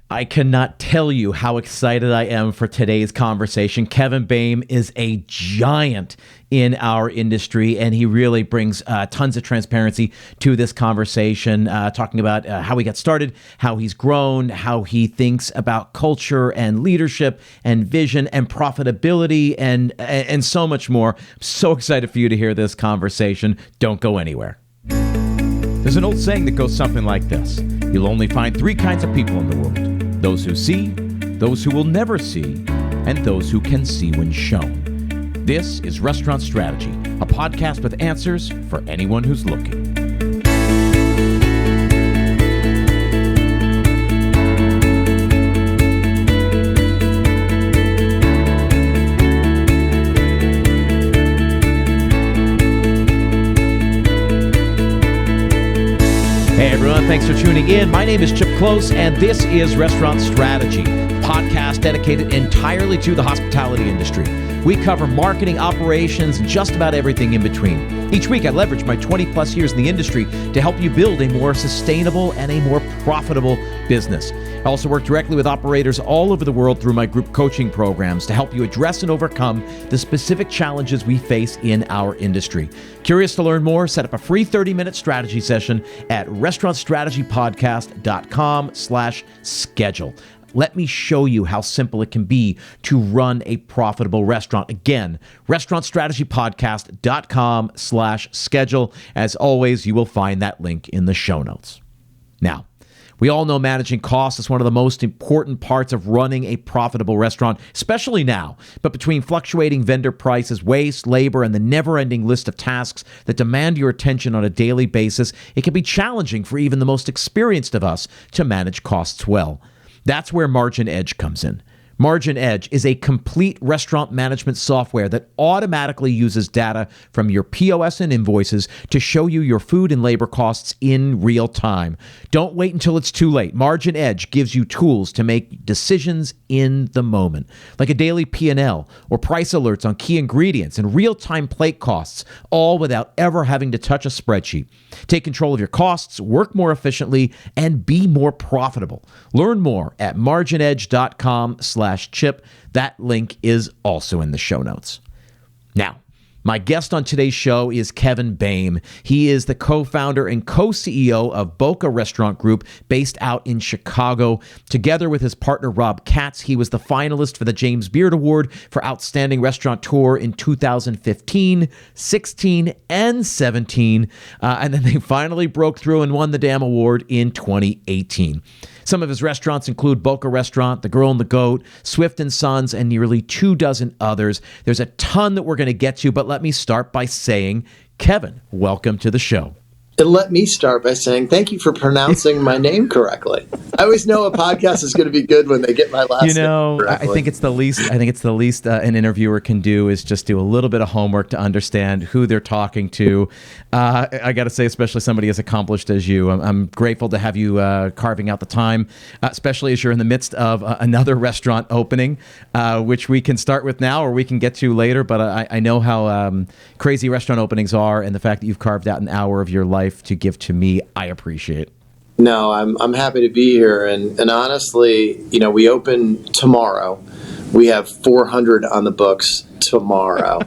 I cannot tell you how excited I am for today's conversation. Kevin Boehm is a giant in our industry, and he really brings tons of transparency to this conversation, talking about how he got started, how he's grown, how he thinks about culture and leadership and vision and profitability and so much more. I'm so excited for you to hear this conversation. Don't go anywhere. There's an old saying that goes something like this. You'll only find three kinds of people in the world. Those who see, those who will never see, and those who can see when shown. This is Restaurant Strategy, a podcast with answers for anyone who's looking. Hey everyone, thanks for tuning in. My name is Chip Klose, and this is Restaurant Strategy, a podcast dedicated entirely to the hospitality industry. We cover marketing, operations, and just about everything in between. Each week, I leverage my 20-plus years in the industry to help you build a more sustainable and a more profitable business. I also work directly with operators all over the world through my group coaching programs to help you address and overcome the specific challenges we face in our industry. Curious to learn more? Set up a free 30-minute strategy session at restaurantstrategypodcast.com/schedule. Let me show you how simple it can be to run a profitable restaurant. Again, restaurantstrategypodcast.com/schedule. As always, you will find that link in the show notes. Now, we all know managing costs is one of the most important parts of running a profitable restaurant, especially now. But between fluctuating vendor prices, waste, labor, and the never-ending list of tasks that demand your attention on a daily basis, it can be challenging for even the most experienced of us to manage costs well. That's where MarginEdge comes in. MarginEdge is a complete restaurant management software that automatically uses data from your POS and invoices to show you your food and labor costs in real time. Don't wait until it's too late. MarginEdge gives you tools to make decisions in the moment, like a daily P&L or price alerts on key ingredients and real-time plate costs, all without ever having to touch a spreadsheet. Take control of your costs, work more efficiently, and be more profitable. Learn more at marginedge.com/Chip. That link is also in the show notes. Now, my guest on today's show is Kevin Boehm. He is the co-founder and co-CEO of Boka Restaurant Group based out in Chicago. Together with his partner, Rob Katz, he was the finalist for the James Beard Award for Outstanding Restaurateur in 2015, 16, and 17. And then they finally broke through and won the damn award in 2018. Some of his restaurants include Boka Restaurant, The Girl and the Goat, Swift & Sons, and nearly 24 others. There's a ton that we're going to get to, but let me start by saying, Kevin, welcome to the show. And let me start by saying thank you for pronouncing my name correctly. I always know a podcast is going to be good when they get my last name correctly. I think it's the least an interviewer can do is just do a little bit of homework to understand who they're talking to. I got to say, especially somebody as accomplished as you, I'm grateful to have you carving out the time, especially as you're in the midst of another restaurant opening, which we can start with now or we can get to later. But I know how crazy restaurant openings are, and the fact that you've carved out an hour of your life to give to me, I appreciate. No, I'm happy to be here. And honestly, we open tomorrow. We have 400 on the books tomorrow.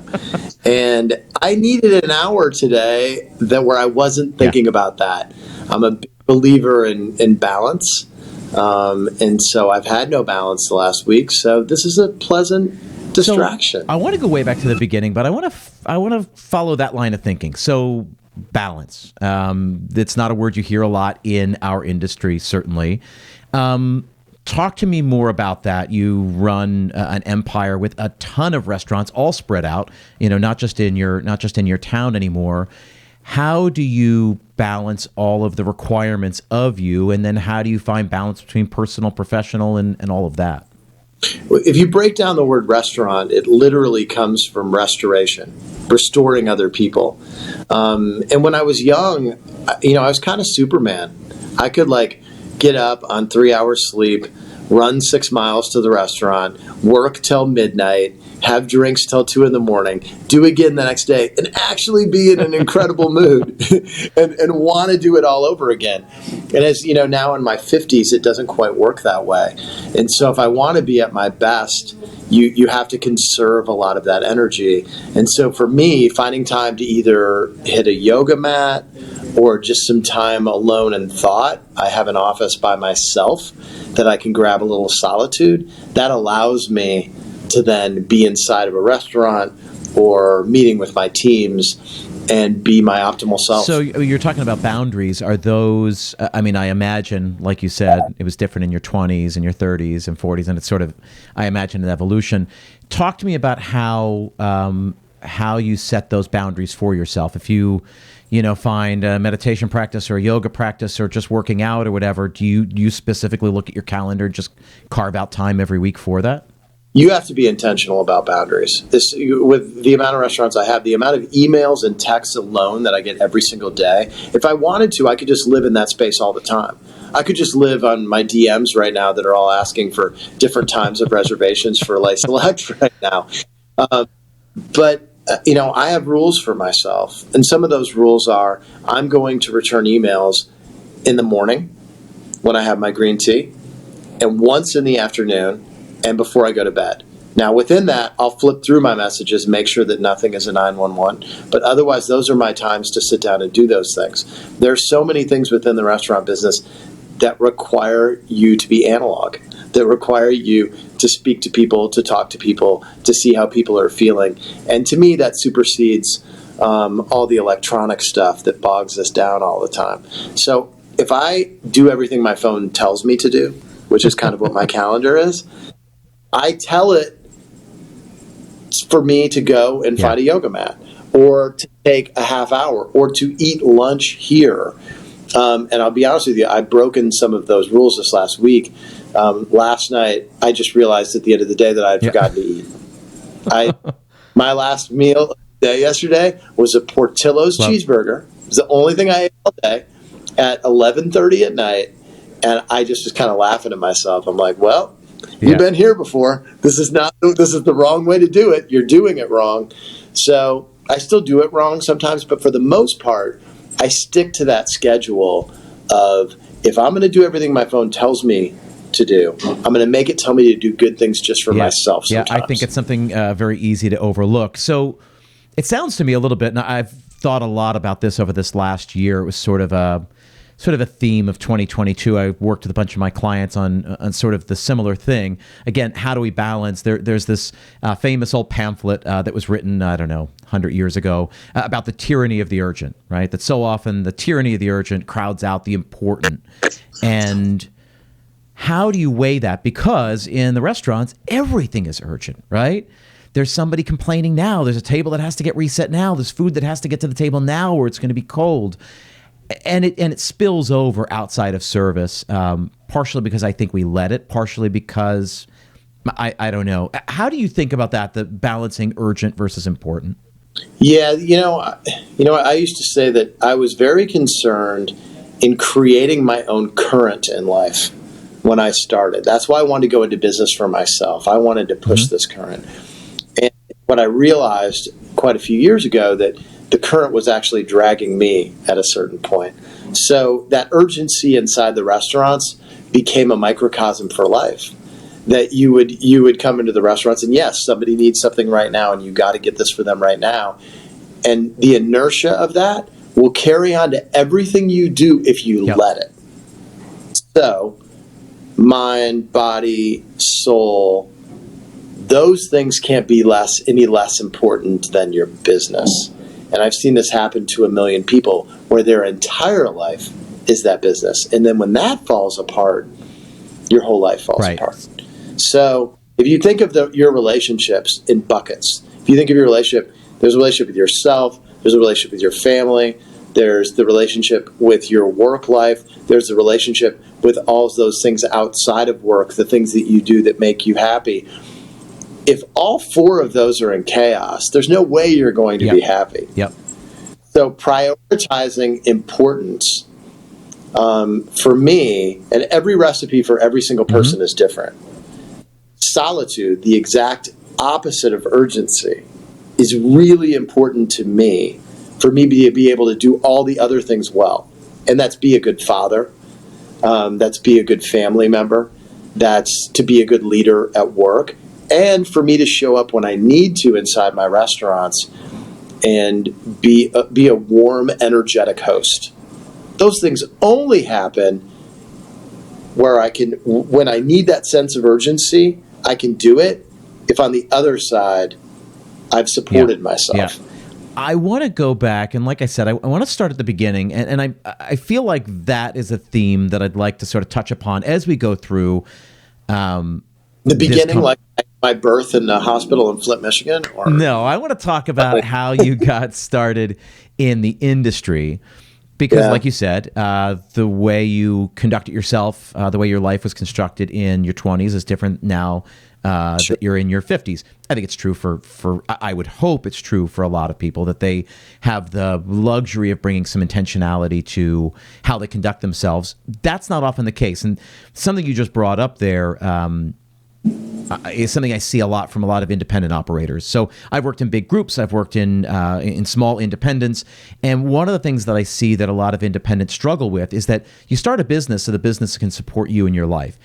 And I needed an hour today where I wasn't thinking about that. I'm a big believer in balance. And so I've had no balance the last week. So this is a pleasant distraction. So I want to go way back to the beginning, but I want to follow that line of thinking. So balance. It's not a word you hear a lot in our industry, certainly. Talk to me more about that. You run an empire with a ton of restaurants, all spread out. Not just in your town anymore. How do you balance all of the requirements of you, and then how do you find balance between personal, professional, and all of that? If you break down the word restaurant, it literally comes from restoration, restoring other people. And when I was young, I was kind of Superman. I could get up on 3 hours sleep, run 6 miles to the restaurant, work till midnight, have drinks till 2 in the morning, do again the next day, and actually be in an incredible mood and want to do it all over again. And as you know, now in my 50s, it doesn't quite work that way. And so if I want to be at my best, you have to conserve a lot of that energy. And so for me, finding time to either hit a yoga mat or just some time alone in thought, I have an office by myself that I can grab a little solitude. That allows me to then be inside of a restaurant or meeting with my teams and be my optimal self. So you're talking about boundaries. Are those, I mean, I imagine, like you said, it was different in your 20s and your 30s and 40s, and it's sort of, I imagine, an evolution. Talk to me about how you set those boundaries for yourself. If you find a meditation practice or a yoga practice or just working out or whatever, do you specifically look at your calendar, just carve out time every week for that? You have to be intentional about boundaries. With the amount of restaurants I have, the amount of emails and texts alone that I get every single day, if I wanted to, I could just live in that space all the time. I could just live on my DMs right now that are all asking for different times of reservations for Lay Select right now. But I have rules for myself. And some of those rules are, I'm going to return emails in the morning when I have my green tea, and once in the afternoon, and before I go to bed. Now, within that, I'll flip through my messages, make sure that nothing is a 911. But otherwise, those are my times to sit down and do those things. There's so many things within the restaurant business that require you to be analog, that require you to speak to people, to talk to people, to see how people are feeling. And to me, that supersedes all the electronic stuff that bogs us down all the time. So if I do everything my phone tells me to do, which is kind of what my calendar is, I tell it for me to go and find a yoga mat, or to take a half hour, or to eat lunch here. And I'll be honest with you, I've broken some of those rules this last week. Last night, I just realized at the end of the day that I had forgotten to eat. My last meal of the day yesterday was a Portillo's cheeseburger. It was the only thing I ate all day at 11:30 at night. And I just was kind of laughing at myself. I'm like, well, you've been here before. This is the wrong way to do it. You're doing it wrong. So I still do it wrong sometimes, but for the most part, I stick to that schedule of, if I'm going to do everything my phone tells me to do, I'm going to make it tell me to do good things just for myself sometimes. Yeah, I think it's something very easy to overlook. So it sounds to me a little bit, and I've thought a lot about this over this last year. It was sort of a theme of 2022. I worked with a bunch of my clients on sort of the similar thing. Again, how do we balance? There's this famous old pamphlet that was written, 100 years ago, about the tyranny of the urgent, right? That so often the tyranny of the urgent crowds out the important. And how do you weigh that? Because in the restaurants, everything is urgent, right? There's somebody complaining now. There's a table that has to get reset now. There's food that has to get to the table now, or it's going to be cold. And it spills over outside of service, partially because I think we let it, partially because I don't know. How do you think about that, the balancing urgent versus important? Yeah, I used to say that I was very concerned in creating my own current in life when I started. That's why I wanted to go into business for myself. I wanted to push this current. And what I realized quite a few years ago, that the current was actually dragging me at a certain point. So that urgency inside the restaurants became a microcosm for life. That you would come into the restaurants, and yes, somebody needs something right now, and you got to get this for them right now. And the inertia of that will carry on to everything you do if you let it. So mind, body, soul, those things can't be any less important than your business. And I've seen this happen to 1 million people where their entire life is that business. And then when that falls apart, your whole life falls apart. So if you think of your relationships in buckets, if you think of your relationship, there's a relationship with yourself, there's a relationship with your family, there's the relationship with your work life, there's the relationship with all of those things outside of work, the things that you do that make you happy. If all 4 of those are in chaos, there's no way you're going to be happy. Yep. So prioritizing importance For me, and every recipe for every single person is different. Solitude, the exact opposite of urgency, is really important to me, for me to be able to do all the other things well. And that's be a good father, that's be a good family member, that's to be a good leader at work, and for me to show up when I need to inside my restaurants and be a warm, energetic host. Those things only happen where when I need that sense of urgency, I can do it if on the other side, I've supported myself. Yeah. I want to go back, and like I said, I want to start at the beginning, and I feel like that is a theme that I'd like to sort of touch upon as we go through. The beginning, like my birth in the hospital in Flint, Michigan? Or? No, I want to talk about how you got started in the industry. Because, like you said, the way you conducted yourself, the way your life was constructed in your 20s is different now that you're in your 50s. I think it's true for I would hope it's true for a lot of people that they have the luxury of bringing some intentionality to how they conduct themselves. That's not often the case. And something you just brought up there is something I see a lot from a lot of independent operators. So I've worked in big groups, I've worked in small independents, and one of the things that I see that a lot of independents struggle with is that you start a business so the business can support you in your life.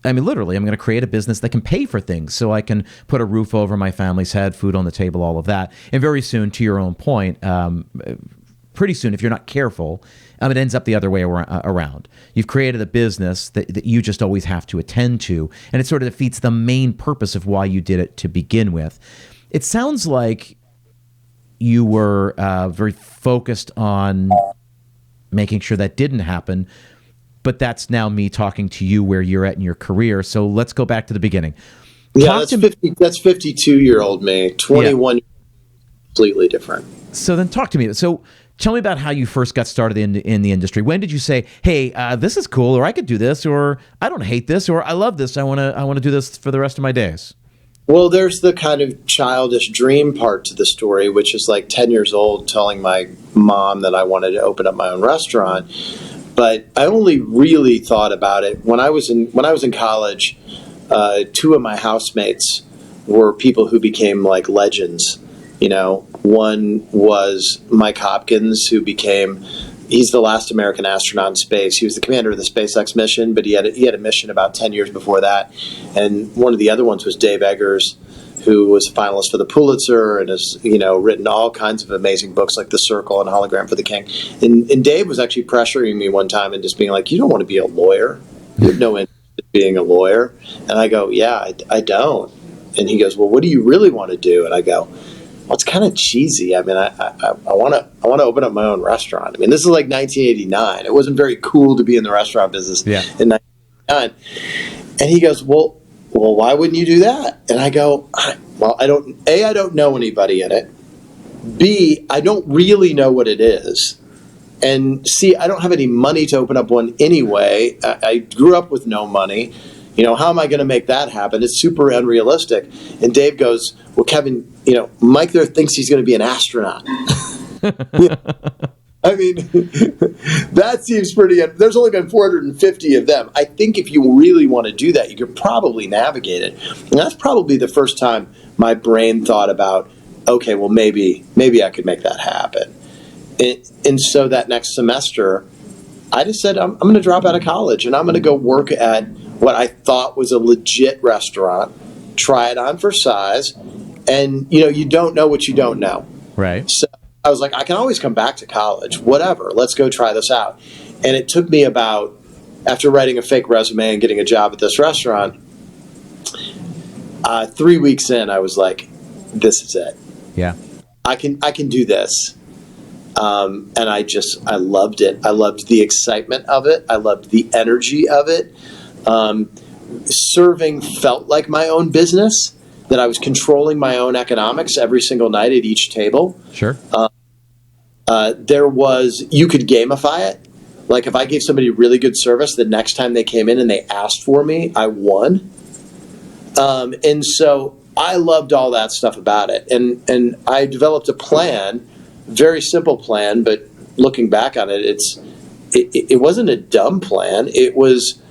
I mean, literally, I'm going to create a business that can pay for things so I can put a roof over my family's head, food on the table, all of that. And very soon, to your own point, pretty soon, if you're not careful, it ends up the other way around. You've created a business that you just always have to attend to, and it sort of defeats the main purpose of why you did it to begin with. It sounds like you were very focused on making sure that didn't happen, but that's now me talking to you where you're at in your career. So let's go back to the beginning. Yeah, that's 52-year-old me. 21 completely different. So then talk to me. So tell me about how you first got started in the industry. When did you say, "Hey, this is cool," or "I could do this," or "I don't hate this," or "I love this. I want to do this for the rest of my days"? Well, there's the kind of childish dream part to the story, which is like 10 years old telling my mom that I wanted to open up my own restaurant. But I only really thought about it when I was in college. Two of my housemates were people who became like legends. You know, one was Mike Hopkins, he's the last American astronaut in space. He was the commander of the SpaceX mission, but he had a mission about 10 years before that. And one of the other ones was Dave Eggers, who was a finalist for the Pulitzer and has, written all kinds of amazing books like The Circle and Hologram for the King. And Dave was actually pressuring me one time and just being like, "You don't want to be a lawyer. You have no interest in being a lawyer." And I go, "Yeah, I don't." And he goes, "Well, what do you really want to do?" And I go, "Well, it's kind of cheesy. I mean, I want to open up my own restaurant." I mean, this is like 1989. It wasn't very cool to be in the restaurant business in 1989. And he goes, "Well, why wouldn't you do that?" And I go, "Well, I don't know anybody in it. B, I don't really know what it is. And C, I don't have any money to open up one anyway. I grew up with no money. How am I going to make that happen? It's super unrealistic." And Dave goes, "Well, Kevin, Mike there thinks he's going to be an astronaut." I mean, that seems pretty. There's only been 450 of them. I think if you really want to do that, you could probably navigate it. And that's probably the first time my brain thought about, okay, well, maybe I could make that happen. And so that next semester, I just said, I'm going to drop out of college and I'm going to go work at what I thought was a legit restaurant, try it on for size, and you don't know what you don't know. Right. So I was like, I can always come back to college, whatever. Let's go try this out. And it took me about, after writing a fake resume and getting a job at this restaurant, 3 weeks in, I was like, this is it. Yeah. I can do this. And I loved it. I loved the excitement of it. I loved the energy of it. Serving felt like my own business, that I was controlling my own economics every single night at each table. Sure. You could gamify it. Like if I gave somebody really good service, the next time they came in and they asked for me, I won. And so I loved all that stuff about it. And I developed a plan, very simple plan, but looking back on it, it wasn't a dumb plan. It was,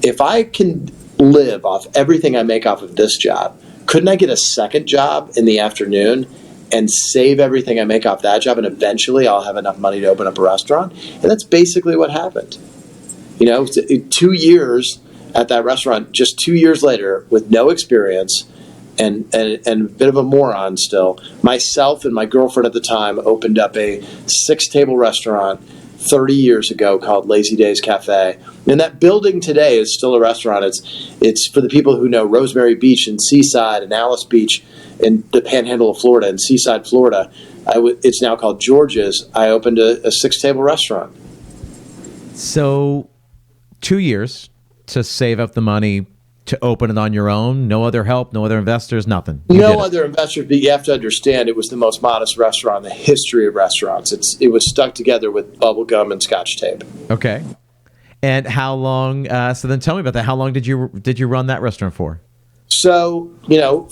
if I can live off everything I make off of this job, couldn't I get a second job in the afternoon and save everything I make off that job, and eventually I'll have enough money to open up a restaurant? And that's basically what happened. 2 years at that restaurant, just 2 years later, with no experience and a bit of a moron still, myself and my girlfriend at the time opened up a 6-table restaurant 30 years ago called Lazy Days Cafe. And that building today is still a restaurant. It's for the people who know Rosemary Beach and Seaside and Alice Beach in the Panhandle of Florida and Seaside, Florida. It's now called George's. I opened a 6-table restaurant. So 2 years to save up the money to open it on your own? No other help, no other investors, nothing? No other investors, but you have to understand it was the most modest restaurant in the history of restaurants. It was stuck together with bubble gum and Scotch tape. Okay. And how long, so then tell me about that. How long did you run that restaurant for? So,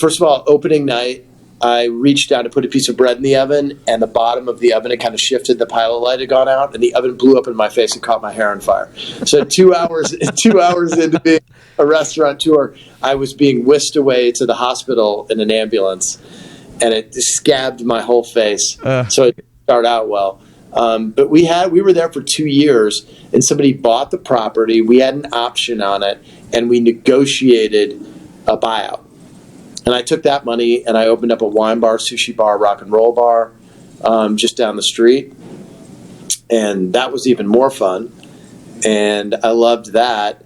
first of all, opening night, I reached down to put a piece of bread in the oven, and the bottom of the oven had kind of shifted. The pilot light had gone out, and the oven blew up in my face and caught my hair on fire. So 2 hours into being a restaurateur, I was being whisked away to the hospital in an ambulance, and it scabbed my whole face. So it didn't start out well. But we were there for 2 years, and somebody bought the property. We had an option on it, and we negotiated a buyout. And I took that money and I opened up a wine bar, sushi bar, rock and roll bar just down the street. And that was even more fun. And I loved that.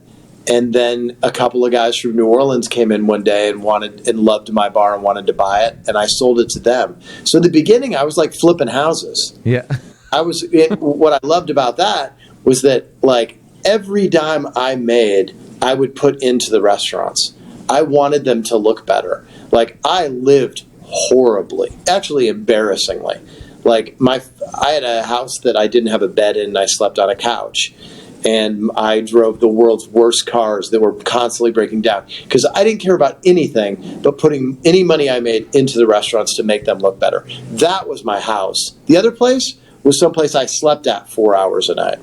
And then a couple of guys from New Orleans came in one day and loved my bar and wanted to buy it. And I sold it to them. So in the beginning, I was like flipping houses. Yeah. What I loved about that was that, like, every dime I made, I would put into the restaurants. I wanted them to look better. Like, I lived horribly, actually embarrassingly. Like, I had a house that I didn't have a bed in, and I slept on a couch. And I drove the world's worst cars that were constantly breaking down because I didn't care about anything but putting any money I made into the restaurants to make them look better. That was my house. The other place was someplace I slept at 4 hours a night.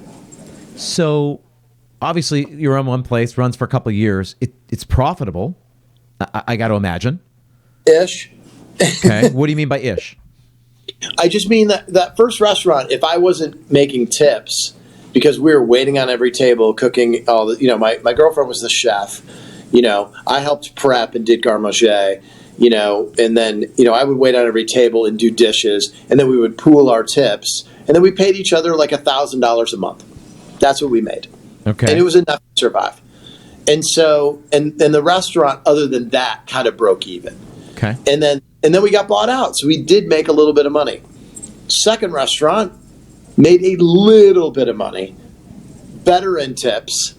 So, obviously, you're in one place, runs for a couple of years. It's profitable, I got to imagine. Ish. Okay. What do you mean by ish? I just mean that first restaurant, if I wasn't making tips, because we were waiting on every table, cooking all the, my girlfriend was the chef. I helped prep and did garde manger, and then, I would wait on every table and do dishes, and then we would pool our tips, and then we paid each other like $1,000 a month. That's what we made. Okay. And it was enough to survive. And so, and the restaurant, other than that, kind of broke even. Okay. And then we got bought out. So we did make a little bit of money. Second restaurant made a little bit of money, better in tips.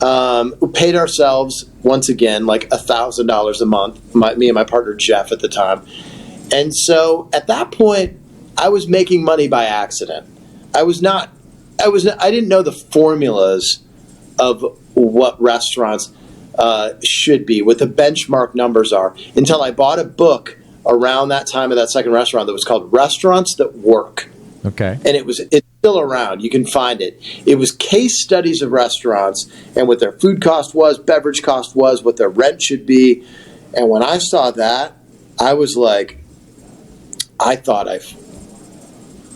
We paid ourselves, once again, like $1,000 a month, me and my partner Jeff at the time. And so at that point, I was making money by accident. I didn't know the formulas of what restaurants should be, what the benchmark numbers are, until I bought a book around that time of that second restaurant that was called Restaurants That Work. Okay. And it's still around. You can find it. It was case studies of restaurants and what their food cost was, beverage cost was, what their rent should be. And when I saw that, I was like, I thought I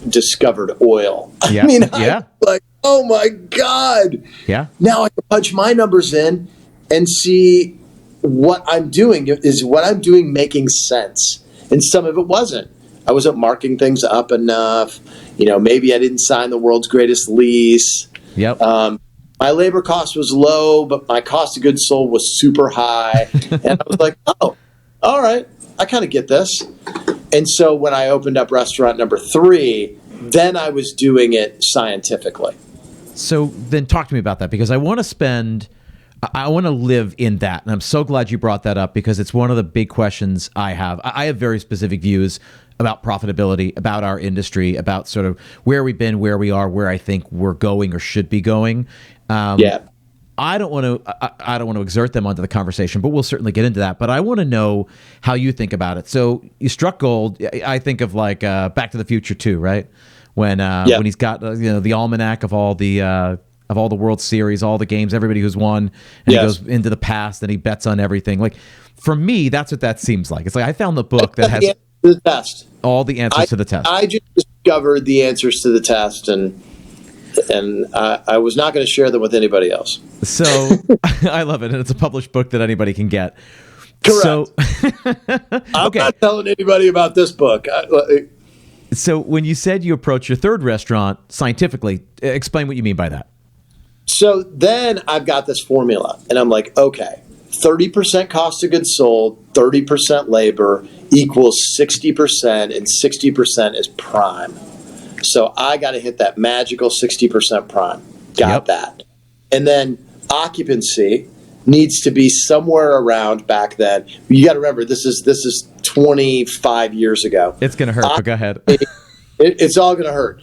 discovered oil. Yeah. I mean, yeah. like, oh my God. Yeah. Now I can punch my numbers in and see what I'm doing. Is what I'm doing making sense? And some of it wasn't. I wasn't marking things up enough. Maybe I didn't sign the world's greatest lease. Yep. My labor cost was low, but my cost of goods sold was super high. And I was like, oh, all right, I kind of get this. And so when I opened up restaurant number 3, then I was doing it scientifically. So then talk to me about that, because I want to live in that. And I'm so glad you brought that up, because it's one of the big questions I have. I have very specific views about profitability, about our industry, about sort of where we've been, where we are, where I think we're going or should be going. Yeah. I don't want to exert them onto the conversation, but we'll certainly get into that. But I want to know how you think about it. So you struck gold. I think of like Back to the Future 2, right? when he's got the almanac of all the World Series, all the games, everybody who's won, and he goes into the past and he bets on everything. Like, for me, that's what that seems like. It's like I found the book that has the test. All the answers to the test. I just discovered the answers to the test, and I was not going to share them with anybody else. So I love it, and it's a published book that anybody can get. Correct. So, I'm not telling anybody about this book. So when you said you approach your third restaurant scientifically, explain what you mean by that. So then I've got this formula, and I'm like, okay, 30% cost of goods sold, 30% labor equals 60%, and 60% is prime. So I got to hit that magical 60% prime. Got that. And then occupancy needs to be somewhere around back then. You got to remember, this is 25 years ago. It's going to hurt, but go ahead. It's all going to hurt.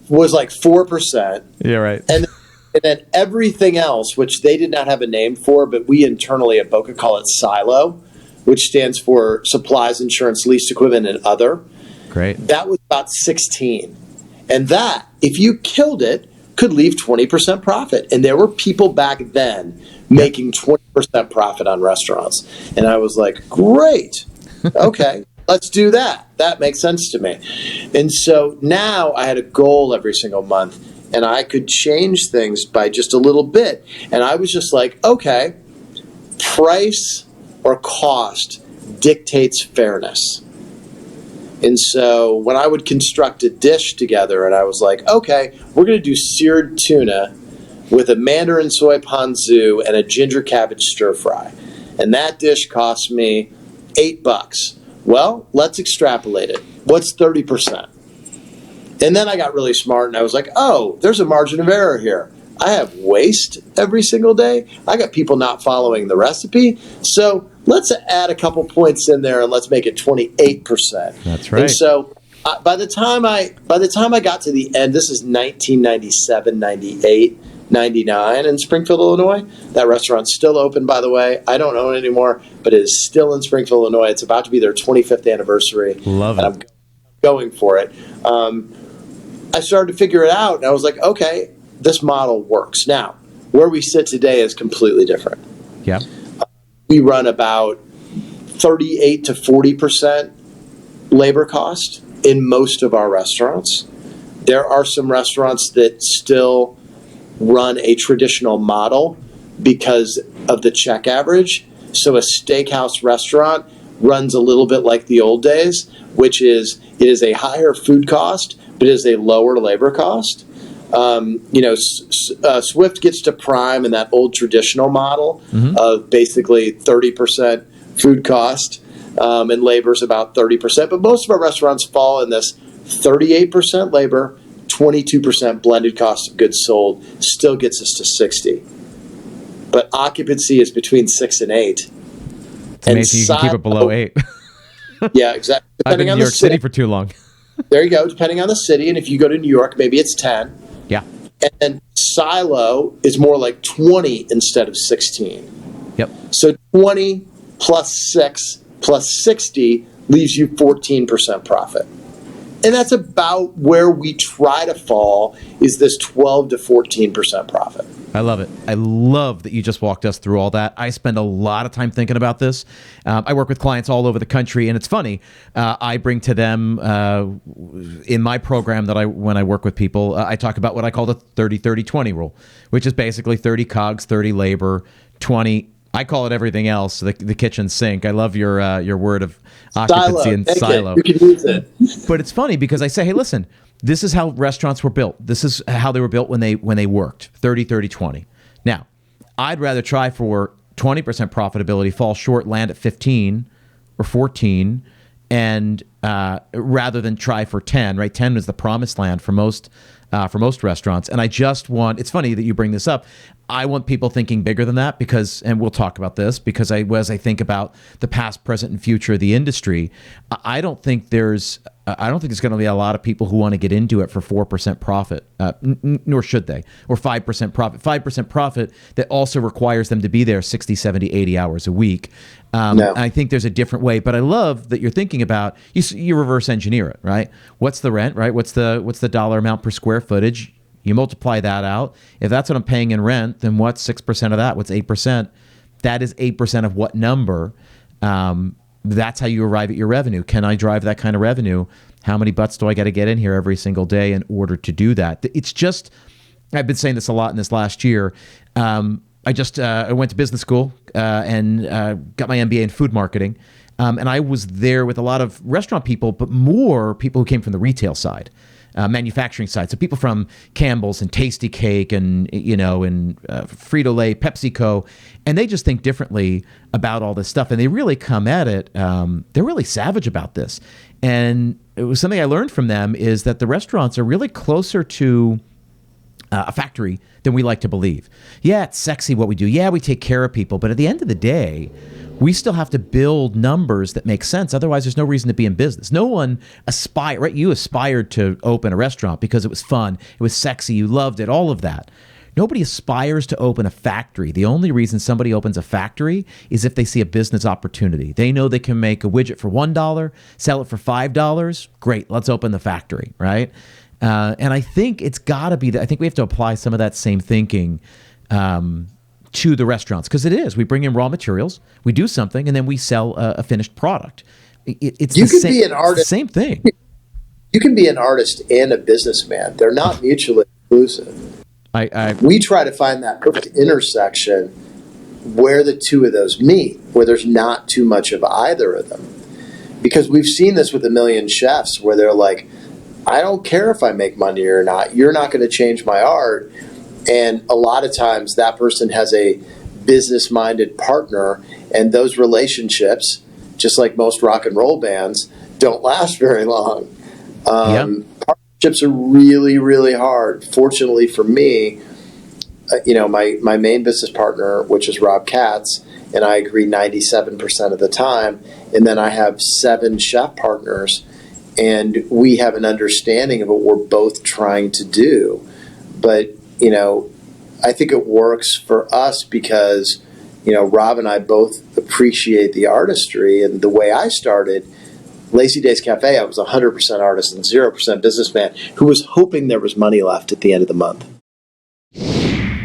Was like 4%. Yeah, right. And then everything else, which they did not have a name for, but we internally at Boka call it silo, which stands for supplies, insurance, leased equipment, and other. Great. That was about 16. And that, if you killed it, could leave 20% profit. And there were people back then making 20% profit on restaurants. And I was like, great. Okay, let's do that. That makes sense to me. And so now I had a goal every single month, and I could change things by just a little bit. And I was just like, okay, price or cost dictates fairness. And so when I would construct a dish together, and I was like, okay, we're going to do seared tuna with a mandarin soy ponzu and a ginger cabbage stir fry. And that dish cost me $8. Well, let's extrapolate it. What's 30%? And then I got really smart, and I was like, oh, there's a margin of error here. I have waste every single day. I got people not following the recipe. So let's add a couple points in there, and let's make it 28%. That's right. And so by the time I got to the end, this is 1997, 98, 99 in Springfield, Illinois. That restaurant's still open, by the way. I don't own it anymore, but it is still in Springfield, Illinois. It's about to be their 25th anniversary. Love it. And I'm going for it. I started to figure it out, and I was like, okay, this model works. Now, where we sit today is completely different. Yeah. We run about 38 to 40% labor cost in most of our restaurants. There are some restaurants that still run a traditional model because of the check average. So a steakhouse restaurant runs a little bit like the old days, which is it is a higher food cost, but it is a lower labor cost. Swift gets to prime in that old traditional model of basically 30% food cost, and labor's about 30%. But most of our restaurants fall in this 38% labor, 22% blended cost of goods sold, still gets us to 60. But occupancy is between 6 and 8. It's amazing you can keep it below 8. Yeah, exactly. I've been in New York City for too long. There you go, depending on the city. And if you go to New York, maybe it's 10. Yeah. And then silo is more like 20 instead of 16. Yep. So 20 plus 6 plus 60 leaves you 14% profit. And that's about where we try to fall, is this 12 to 14% profit. I love it. I love that you just walked us through all that. I spend a lot of time thinking about this. I work with clients all over the country, and it's funny. I bring to them in my program that when I work with people, I talk about what I call the 30-30-20 rule, which is basically 30 COGS, 30 labor, 20. I call it everything else, the kitchen sink. I love your word of occupancy and silo. You can use it. But it's funny because I say, hey, listen, this is how restaurants were built. This is how they were built when they worked, 30-30-20. Now, I'd rather try for 20% profitability, fall short, land at 15 or 14, and rather than try for 10, right? 10 is the promised land for most for most restaurants. And I just want, it's funny that you bring this up. I want people thinking bigger than that because, and we'll talk about this, because as I think about the past, present, and future of the industry, I don't think there's going to be a lot of people who want to get into it for 4% profit, nor should they, or 5% profit. 5% profit that also requires them to be there 60, 70, 80 hours a week. No. I think there's a different way, but I love that you're thinking about, you reverse engineer it, right? What's the rent, right? What's the dollar amount per square footage? You multiply that out. If that's what I'm paying in rent, then what's 6% of that? What's 8%? That is 8% of what number? That's how you arrive at your revenue. Can I drive that kind of revenue? How many butts do I got to get in here every single day in order to do that? It's just, I've been saying this a lot in this last year. I went to business school and got my MBA in food marketing. And I was there with a lot of restaurant people, but more people who came from the retail side. Manufacturing side. So people from Campbell's and Tasty Cake and Frito-Lay, PepsiCo, and they just think differently about all this stuff. And they really come at it. They're really savage about this. And it was something I learned from them is that the restaurants are really closer to a factory than we like to believe. Yeah, it's sexy what we do. Yeah, we take care of people. But at the end of the day, we still have to build numbers that make sense. Otherwise, there's no reason to be in business. No one aspired, right? You aspired to open a restaurant because it was fun. It was sexy. You loved it, all of that. Nobody aspires to open a factory. The only reason somebody opens a factory is if they see a business opportunity. They know they can make a widget for $1, sell it for $5. Great, let's open the factory, right? And I think it's got to be that. I think we have to apply some of that same thinking to the restaurants, because it is. We bring in raw materials, we do something, and then we sell a finished product. It's you the can same, be an artist. Same thing. You can be an artist and a businessman. They're not mutually exclusive. We try to find that perfect intersection where the two of those meet, where there's not too much of either of them. Because we've seen this with a million chefs where they're like, I don't care if I make money or not. You're not going to change my art. And a lot of times that person has a business-minded partner, and those relationships, just like most rock and roll bands, don't last very long. Partnerships are really, really hard. Fortunately for me, my main business partner, which is Rob Katz, and I agree 97% of the time. And then I have 7 chef partners, and we have an understanding of what we're both trying to do. But I think it works for us because, Rob and I both appreciate the artistry. And the way I started, Lazy Days Cafe, I was 100% artist and 0% businessman who was hoping there was money left at the end of the month.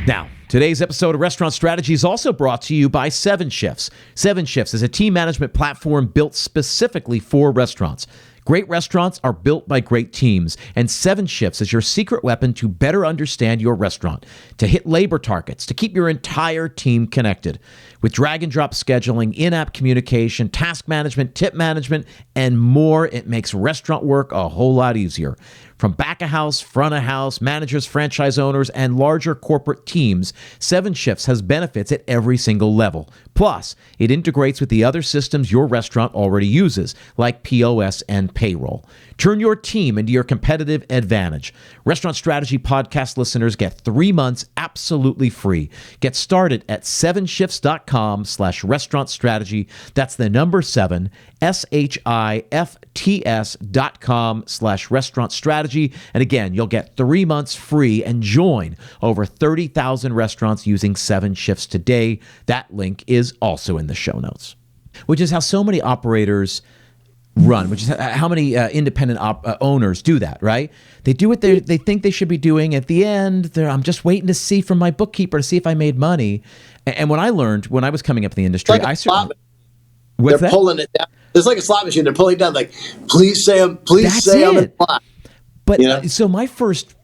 Now, today's episode of Restaurant Strategy is also brought to you by 7 Shifts. 7 Shifts is a team management platform built specifically for restaurants. Great restaurants are built by great teams, and 7 Shifts is your secret weapon to better understand your restaurant, to hit labor targets, to keep your entire team connected. With drag and drop scheduling, in-app communication, task management, tip management, and more, it makes restaurant work a whole lot easier. From back of house, front of house, managers, franchise owners, and larger corporate teams, 7 Shifts has benefits at every single level. Plus, it integrates with the other systems your restaurant already uses, like POS and payroll. Turn your team into your competitive advantage. Restaurant Strategy podcast listeners get 3 months absolutely free. Get started at 7shifts.com/restaurant strategy. That's the number 7, SHIFTS.com/restaurant strategy. And again, you'll get 3 months free and join over 30,000 restaurants using 7 Shifts today. That link is also in the show notes, which is how so many operators run, which is how many independent owners do that, right? They do what they think they should be doing. At the end, I'm just waiting to see from my bookkeeper to see if I made money. And when I learned, when I was coming up in the industry, They're that? Pulling it down. It's like a slot machine. They're pulling it down like, please say I'm in the slot. But so my first,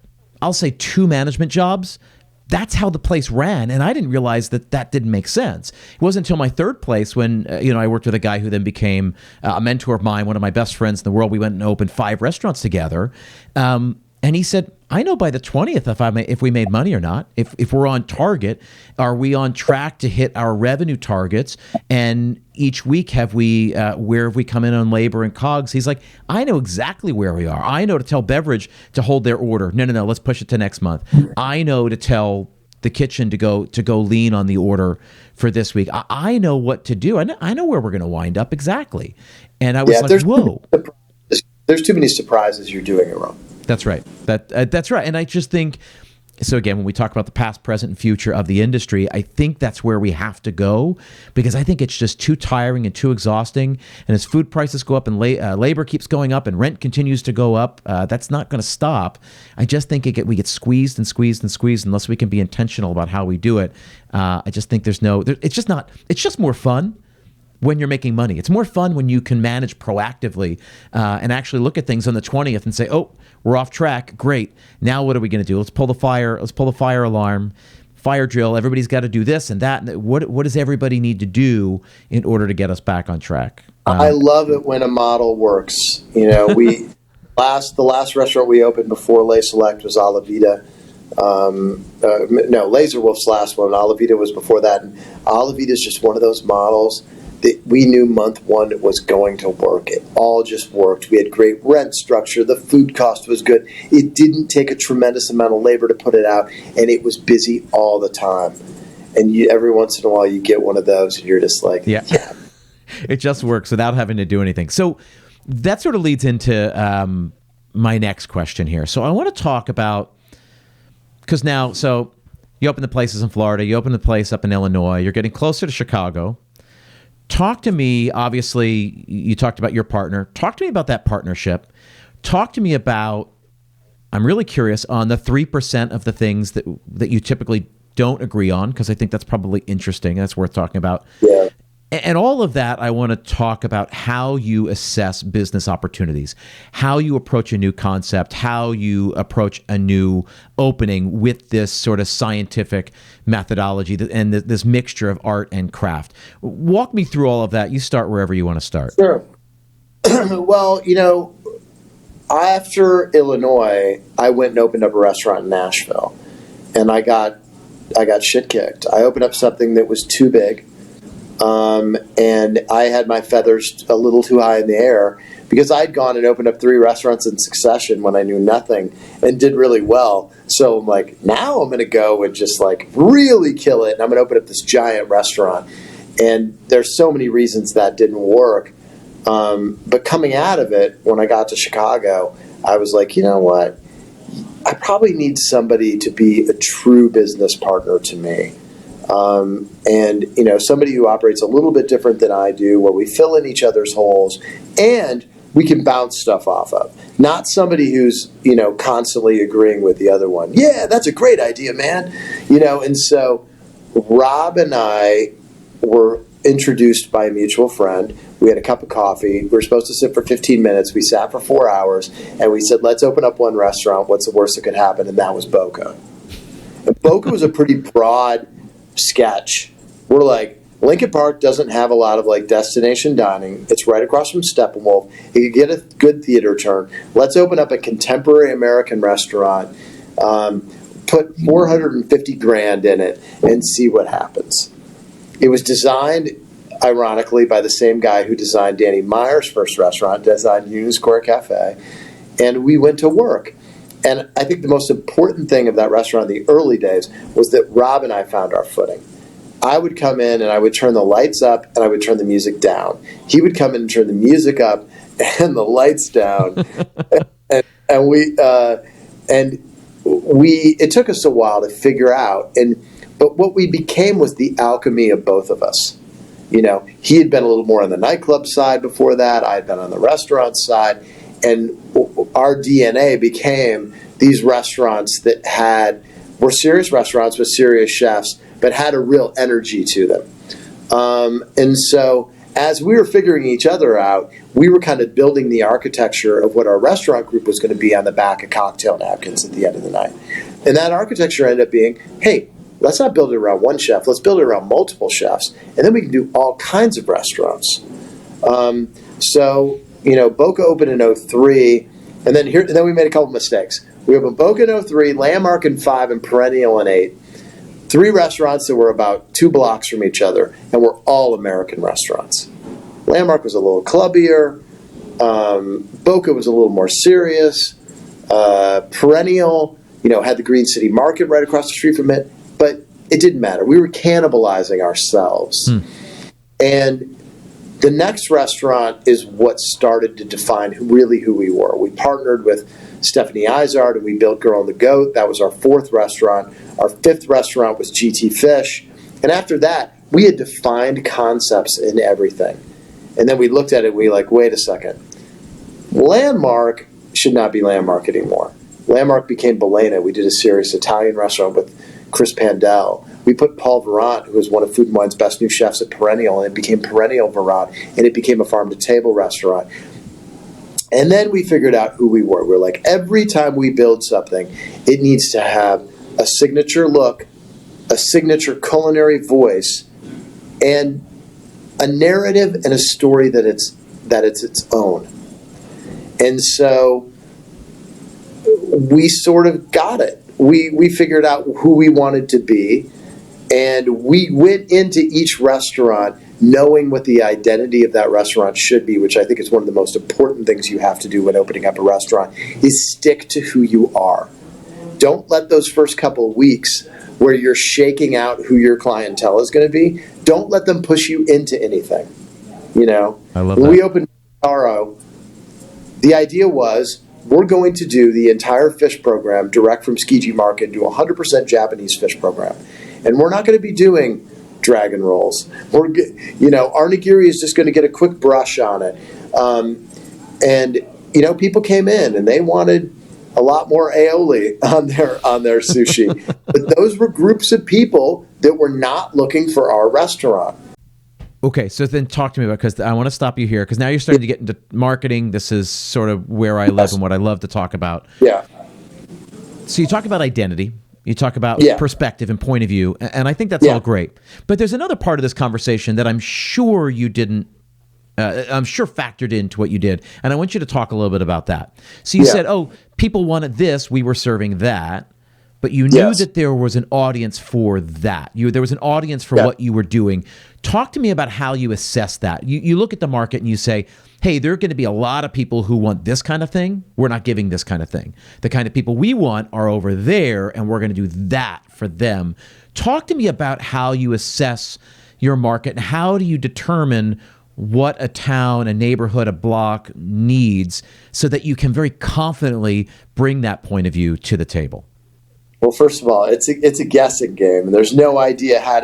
I'll say 2 management jobs, that's how the place ran. And I didn't realize that didn't make sense. It wasn't until my 3rd place when, I worked with a guy who then became a mentor of mine, one of my best friends in the world. We went and opened 5 restaurants together. And he said, I know by the 20th if we made money or not. If we're on target, are we on track to hit our revenue targets? And each week where have we come in on labor and COGS? He's like, I know exactly where we are. I know to tell Beverage to hold their order. No, let's push it to next month. I know to tell the kitchen to go lean on the order for this week. I know what to do. I know where we're going to wind up exactly. And I was like, whoa. There's too many surprises. You're doing it wrong. That's right. That's right. And I just think, so again, when we talk about the past, present, and future of the industry, I think that's where we have to go, because I think it's just too tiring and too exhausting. And as food prices go up and labor keeps going up and rent continues to go up, that's not going to stop. I just think we get squeezed and squeezed and squeezed unless we can be intentional about how we do it. I just think it's just more fun when you're making money. It's more fun when you can manage proactively and actually look at things on the 20th and say, oh, we're off track. Great. Now what are we going to do? Let's pull the fire alarm, fire drill. Everybody's got to do this and that. What does everybody need to do in order to get us back on track? I love it when a model works. The last restaurant we opened before Lay Select was Alla Vida. Laser Wolf's last one. Alla Vida was before that. And Alla Vida is just one of those models that we knew month one it was going to work. It all just worked. We had great rent structure. The food cost was good. It didn't take a tremendous amount of labor to put it out, and it was busy all the time. And every once in a while, you get one of those, and you're just like, yeah. It just works without having to do anything. So that sort of leads into my next question here. So I want to talk about, because now, so you open the places in Florida, you open the place up in Illinois, you're getting closer to Chicago. Talk to me, obviously, you talked about your partner. Talk to me about that partnership. Talk to me about, I'm really curious on the 3% of the things that you typically don't agree on, because I think that's probably interesting. That's worth talking about. Yeah. And all of that, I want to talk about how you assess business opportunities, how you approach a new concept, how you approach a new opening with this sort of scientific methodology and this mixture of art and craft. Walk me through all of that. You start wherever you want to start. Sure. Well, after Illinois, I went and opened up a restaurant in Nashville, and I got shit kicked. I opened up something that was too big. And I had my feathers a little too high in the air because I'd gone and opened up 3 restaurants in succession when I knew nothing and did really well. So I'm like, now I'm going to go and just really kill it. And I'm going to open up this giant restaurant. And there's so many reasons that didn't work. But coming out of it, when I got to Chicago, I was like, you know what? I probably need somebody to be a true business partner to me. And somebody who operates a little bit different than I do, where we fill in each other's holes and we can bounce stuff off of. Not somebody who's, constantly agreeing with the other one. Yeah, that's a great idea, man. And so Rob and I were introduced by a mutual friend. We had a cup of coffee. We were supposed to sit for 15 minutes. We sat for 4 hours, and we said, let's open up one restaurant. What's the worst that could happen? And that was Boka. And Boka was a pretty broad sketch. We're like, Lincoln Park doesn't have a lot of destination dining. It's right across from Steppenwolf. You could get a good theater turn. Let's open up a contemporary American restaurant, put $450,000 in it, and see what happens. It was designed, ironically, by the same guy who designed Danny Meyer's first restaurant, designed Uni's Square Cafe, and we went to work. And I think the most important thing of that restaurant in the early days was that Rob and I found our footing. I would come in and I would turn the lights up and I would turn the music down. He would come in and turn the music up and the lights down. and it took us a while to figure out. But what we became was the alchemy of both of us. He had been a little more on the nightclub side before that. I had been on the restaurant side. And our DNA became these restaurants that were serious restaurants with serious chefs, but had a real energy to them. And so as we were figuring each other out, we were kind of building the architecture of what our restaurant group was going to be on the back of cocktail napkins at the end of the night. And that architecture ended up being, hey, let's not build it around one chef. Let's build it around multiple chefs. And then we can do all kinds of restaurants. Boka opened in 2003, and then we made a couple mistakes. We opened Boka in 03, Landmark in 5, and Perennial in 8. 3 restaurants that were about 2 blocks from each other, and were all American restaurants. Landmark was a little clubbier. Boka was a little more serious. Perennial, had the Green City Market right across the street from it, but it didn't matter. We were cannibalizing ourselves. And the next restaurant is what started to define really who we were. We partnered with Stephanie Izard, and we built Girl and the Goat. That was our 4th restaurant. Our 5th restaurant was GT Fish. And after that, we had defined concepts in everything. And then we looked at it and we were like, wait a second. Landmark should not be Landmark anymore. Landmark became Bolena. We did a serious Italian restaurant with Chris Pandel. We put Paul Verrant, who was one of Food and Wine's best new chefs, at Perennial, and it became Perennial Verrant, and it became a farm-to-table restaurant. And then we figured out who we were. We're like, every time we build something, it needs to have a signature look, a signature culinary voice, and a narrative and a story that it's its own. And so we sort of got it. We figured out who we wanted to be, and we went into each restaurant knowing what the identity of that restaurant should be, which I think is one of the most important things you have to do when opening up a restaurant, is stick to who you are. Don't let those first couple of weeks where you're shaking out who your clientele is going to be, don't let them push you into anything. I love when that. we opened Taro, the idea was we're going to do the entire fish program direct from Tsukiji Market, do 100% Japanese fish program. And we're not going to be doing dragon rolls. Our nigiri is just going to get a quick brush on it. People came in and they wanted a lot more aioli on their sushi. But those were groups of people that were not looking for our restaurant. Okay, so then talk to me about, because I want to stop you here, because now you're starting to get into marketing. This is sort of where I live and what I love to talk about. Yeah. So you talk about identity. You talk about perspective and point of view, and I think that's all great. But there's another part of this conversation that I'm sure you didn't, I'm sure factored into what you did, and I want you to talk a little bit about that. So you said, people wanted this, we were serving that, but you knew that there was an audience for that. There was an audience for what you were doing. Talk to me about how you assess that. You look at the market and you say, hey, there are going to be a lot of people who want this kind of thing. We're not giving this kind of thing. The kind of people we want are over there, and we're going to do that for them. Talk to me about how you assess your market, and how do you determine what a town, a neighborhood, a block needs, so that you can very confidently bring that point of view to the table. Well, first of all, it's a guessing game, and there's no idea how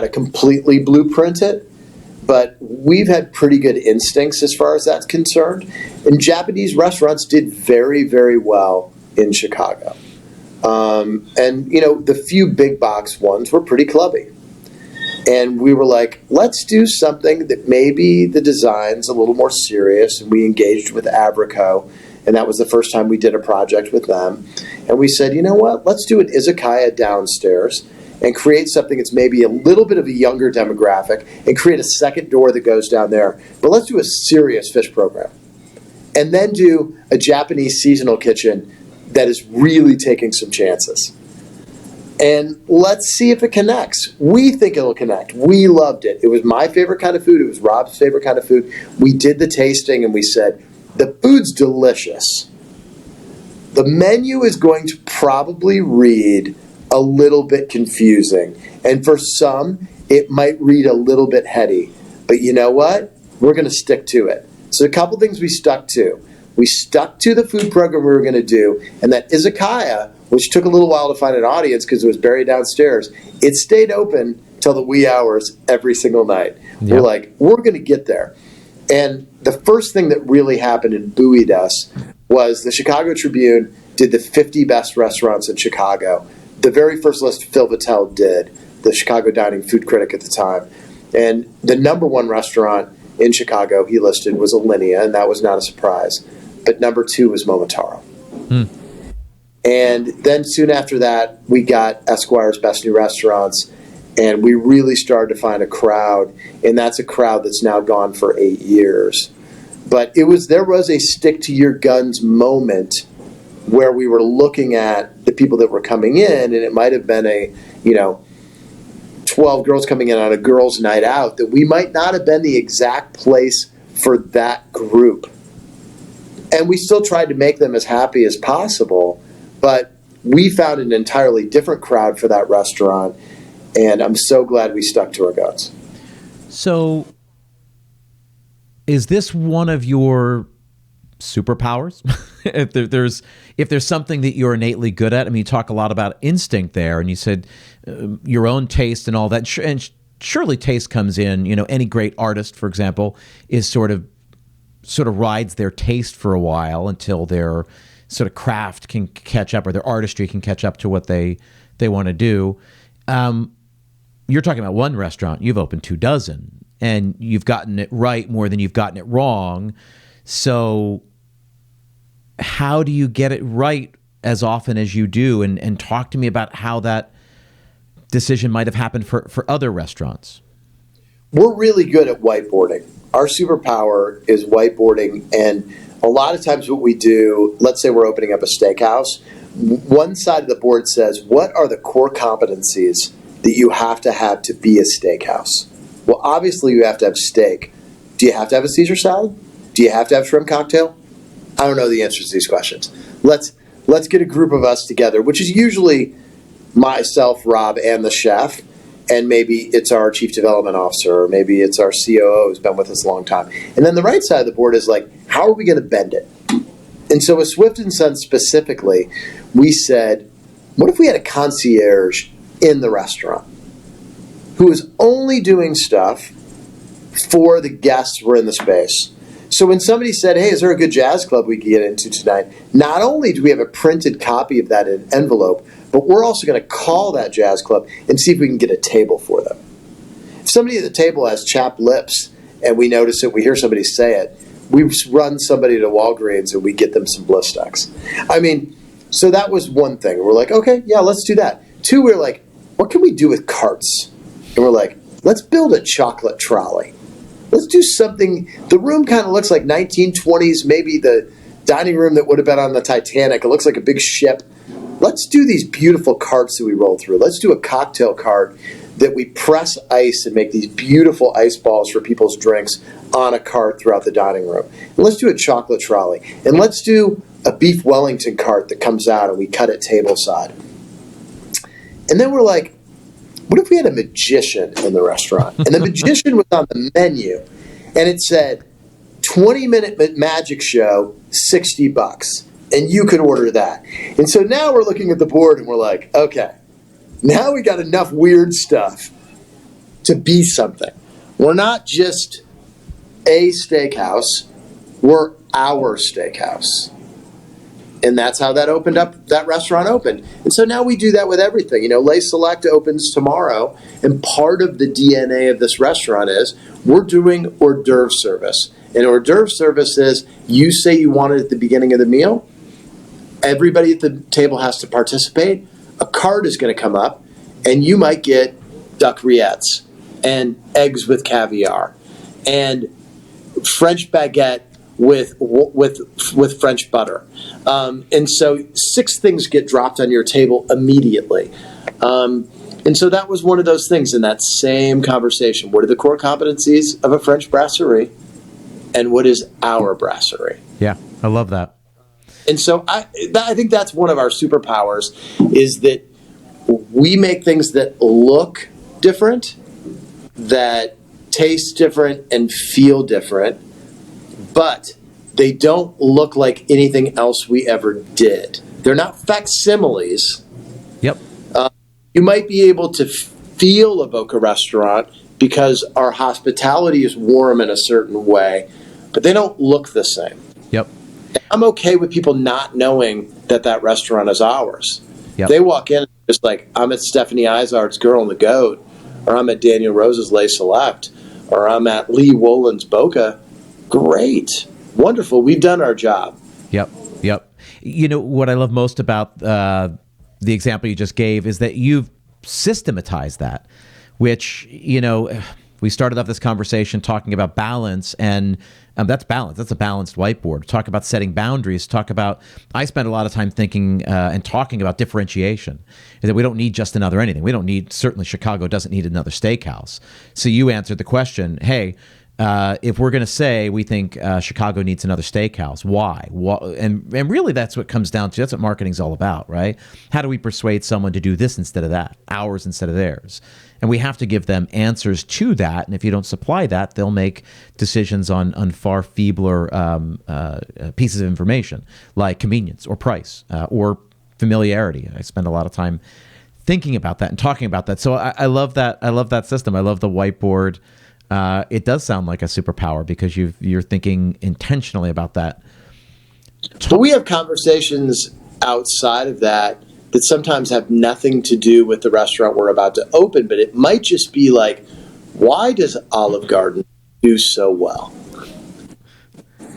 to completely blueprint it. But we've had pretty good instincts as far as that's concerned. And Japanese restaurants did very, very well in Chicago. The few big box ones were pretty clubby. And we were like, let's do something that maybe the design's a little more serious. And we engaged with Abrico, and that was the first time we did a project with them. And we said, you know what, let's do an izakaya downstairs and create something that's maybe a little bit of a younger demographic, and create a second door that goes down there. But let's do a serious fish program. And then do a Japanese seasonal kitchen that is really taking some chances. And let's see if it connects. We think it'll connect. We loved it. It was my favorite kind of food. It was Rob's favorite kind of food. We did the tasting and we said, the food's delicious. The menu is going to probably read a little bit confusing. And for some, it might read a little bit heady. But you know what? We're going to stick to it. So a couple things we stuck to. We stuck to the food program we were going to do, and that izakaya, which took a little while to find an audience because it was buried downstairs, it stayed open till the wee hours every single night. Yep. We're like, we're going to get there. And the first thing that really happened and buoyed us was the Chicago Tribune did the 50 best restaurants in Chicago. The very first list Phil Vitale did, the Chicago Dining food critic at the time. And the number one restaurant in Chicago he listed was Alinea, and that was not a surprise. But number 2 was Momotaro. And then soon after that, we got Esquire's Best New Restaurants, and we really started to find a crowd, and that's a crowd that's now gone for 8 years. But there was a stick to your guns moment where we were looking at the people that were coming in, and it might have been a, 12 girls coming in on a girls' night out, that we might not have been the exact place for that group. And we still tried to make them as happy as possible, but we found an entirely different crowd for that restaurant, and I'm so glad we stuck to our guns. So, is this one of your superpowers? if there's something that you're innately good at, I mean, you talk a lot about instinct there, and you said your own taste and all that, and surely taste comes in. Any great artist, for example, is sort of rides their taste for a while until their sort of craft can catch up, or their artistry can catch up to what they want to do. You're talking about one restaurant. You've opened 24, and you've gotten it right more than you've gotten it wrong. So how do you get it right as often as you do? And talk to me about how that decision might have happened for other restaurants. We're really good at whiteboarding. Our superpower is whiteboarding, and a lot of times what we do, let's say we're opening up a steakhouse, one side of the board says, what are the core competencies that you have to be a steakhouse? Well, obviously you have to have steak. Do you have to have a Caesar salad? Do you have to have shrimp cocktail? I don't know the answers to these questions. Let's get a group of us together, which is usually myself, Rob, and the chef, and maybe it's our chief development officer, or maybe it's our COO who's been with us a long time. And then the right side of the board is like, how are we going to bend it? And so with Swift & Son specifically, we said, what if we had a concierge in the restaurant who is only doing stuff for the guests who are in the space? So when somebody said, hey, is there a good jazz club we can get into tonight? Not only do we have a printed copy of that in an envelope, but we're also going to call that jazz club and see if we can get a table for them. If somebody at the table has chapped lips and we notice it, we hear somebody say it, we run somebody to Walgreens and we get them some Bliss Stocks. I mean, so that was one thing. We're like, okay, yeah, let's do that. Two, we're like, what can we do with carts? And we're like, let's build a chocolate trolley. Let's do something. The room kind of looks like 1920s, maybe the dining room that would have been on the Titanic. It looks like a big ship. Let's do these beautiful carts that we roll through. Let's do a cocktail cart that we press ice and make these beautiful ice balls for people's drinks on a cart throughout the dining room. And let's do a chocolate trolley. And let's do a beef Wellington cart that comes out and we cut it tableside. And then we're like, what if we had a magician in the restaurant? And the magician was on the menu, and it said, 20-minute magic show, $60. And you could order that. And so now we're looking at the board, and we're like, okay, now we got enough weird stuff to be something. We're not just a steakhouse. We're our steakhouse. And that's how that restaurant opened. And so now we do that with everything. Lay Select opens tomorrow, and part of the DNA of this restaurant is we're doing hors d'oeuvre service. And hors d'oeuvre service is you say you want it at the beginning of the meal. Everybody at the table has to participate. A card is going to come up, and you might get duck rillettes and eggs with caviar and French baguette with French butter. And so 6 things get dropped on your table immediately. And so that was one of those things in that same conversation. What are the core competencies of a French brasserie? And what is our brasserie? Yeah, I love that. And so I think that's one of our superpowers, is that we make things that look different, that taste different and feel different, but they don't look like anything else we ever did. They're not facsimiles. Yep. You might be able to feel a Boka restaurant because our hospitality is warm in a certain way, but they don't look the same. Yep. I'm okay with people not knowing that restaurant is ours. Yep. They walk in and just like, I'm at Stephanie Izard's Girl and the Goat, or I'm at Daniel Rose's Lay Select, or I'm at Lee Wolin's Boka. Great. Wonderful. We've done our job. Yep. What I love most about the example you just gave is that you've systematized that, which, we We started off this conversation talking about balance, and that's balance. That's a balanced whiteboard. Talk about setting boundaries. I spend a lot of time thinking and talking about differentiation, is that we don't need just another anything. Certainly Chicago doesn't need another steakhouse. So you answered the question, hey, if we're going to say we think Chicago needs another steakhouse, why? And really that's what comes down to. That's what marketing's all about, right? How do we persuade someone to do this instead of that, ours instead of theirs? And we have to give them answers to that. And if you don't supply that, they'll make decisions on far feebler pieces of information, like convenience or price or familiarity. I spend a lot of time thinking about that and talking about that. So I love that. I love that system. I love the whiteboard. It does sound like a superpower because you're thinking intentionally about that. But we have conversations outside of that sometimes have nothing to do with the restaurant we're about to open, but it might just be like, why does Olive Garden do so well?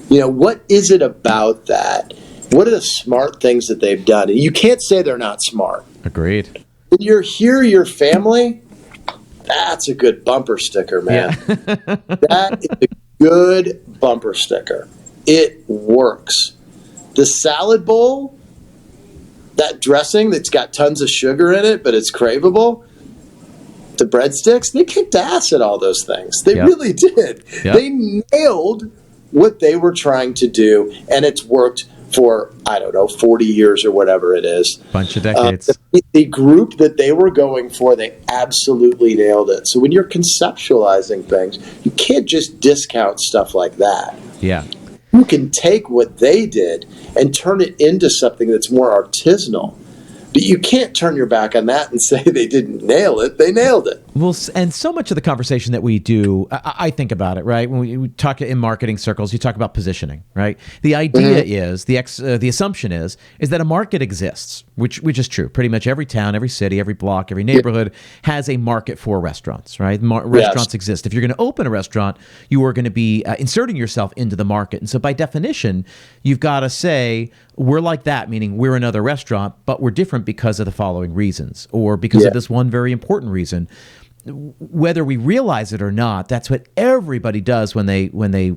What is it about that? What are the smart things that they've done? And you can't say they're not smart. Agreed. When you're here, your family, that's a good bumper sticker, man. Yeah. That is a good bumper sticker. It works. The salad bowl, that dressing that's got tons of sugar in it, but it's craveable. The breadsticks, they kicked ass at all those things. They really did. Yep. They nailed what they were trying to do, and it's worked for, 40 years or whatever it is. Bunch of decades. The group that they were going for, they absolutely nailed it. So when you're conceptualizing things, you can't just discount stuff like that. Yeah. You can take what they did and turn it into something that's more artisanal. But you can't turn your back on that and say they didn't nail it. They nailed it. Well, and so much of the conversation that we do, I think about it, right? When we talk in marketing circles, you talk about positioning, right? The idea is, the assumption is that a market exists, which is true. Pretty much every town, every city, every block, every neighborhood has a market for restaurants, right? Restaurants exist. If you're going to open a restaurant, you are going to be inserting yourself into the market. And so by definition, you've got to say, we're like that, meaning we're another restaurant, but we're different because of the following reasons, or because of this one very important reason. Whether we realize it or not, that's what everybody does when they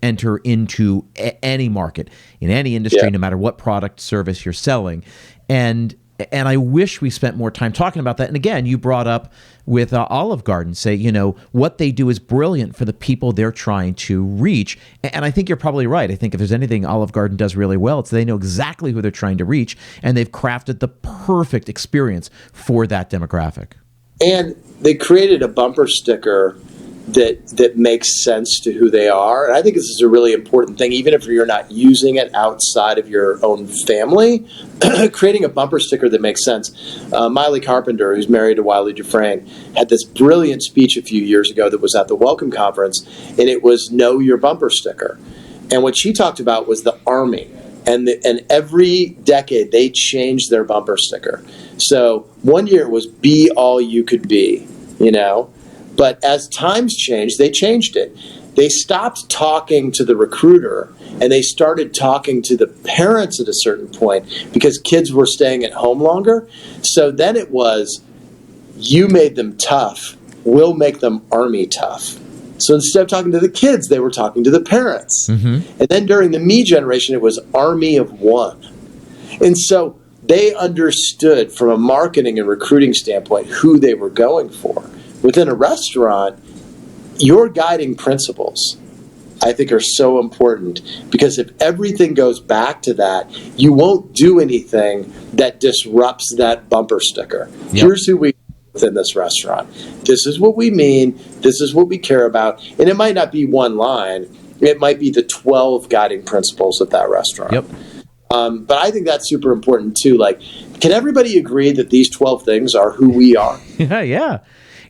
enter into any market, in any industry, no matter what product, service you're selling. And I wish we spent more time talking about that. And again, you brought up with Olive Garden, say, what they do is brilliant for the people they're trying to reach. And I think you're probably right. I think if there's anything Olive Garden does really well, it's they know exactly who they're trying to reach, and they've crafted the perfect experience for that demographic. And they created a bumper sticker that makes sense to who they are. And I think this is a really important thing, even if you're not using it outside of your own family, creating a bumper sticker that makes sense. Miley Carpenter, who's married to Wiley Dufresne, had this brilliant speech a few years ago that was at the Welcome Conference, and it was Know Your Bumper Sticker. And what she talked about was the Army. And every decade, they changed their bumper sticker. So one year it was Be All You Could Be, But as times changed, they changed it. They stopped talking to the recruiter, and they started talking to the parents at a certain point because kids were staying at home longer. So then it was, you made them tough, we'll make them Army tough. So instead of talking to the kids, they were talking to the parents. Mm-hmm. And then during the me generation, it was Army of One. And so they understood from a marketing and recruiting standpoint who they were going for. Within a restaurant, your guiding principles, I think, are so important, because if everything goes back to that, you won't do anything that disrupts that bumper sticker. Yep. Here's who we are within this restaurant. This is what we mean. This is what we care about. And it might not be one line. It might be the 12 guiding principles of that restaurant. Yep. But I think that's super important too. Like, can everybody agree that these 12 things are who we are? Yeah.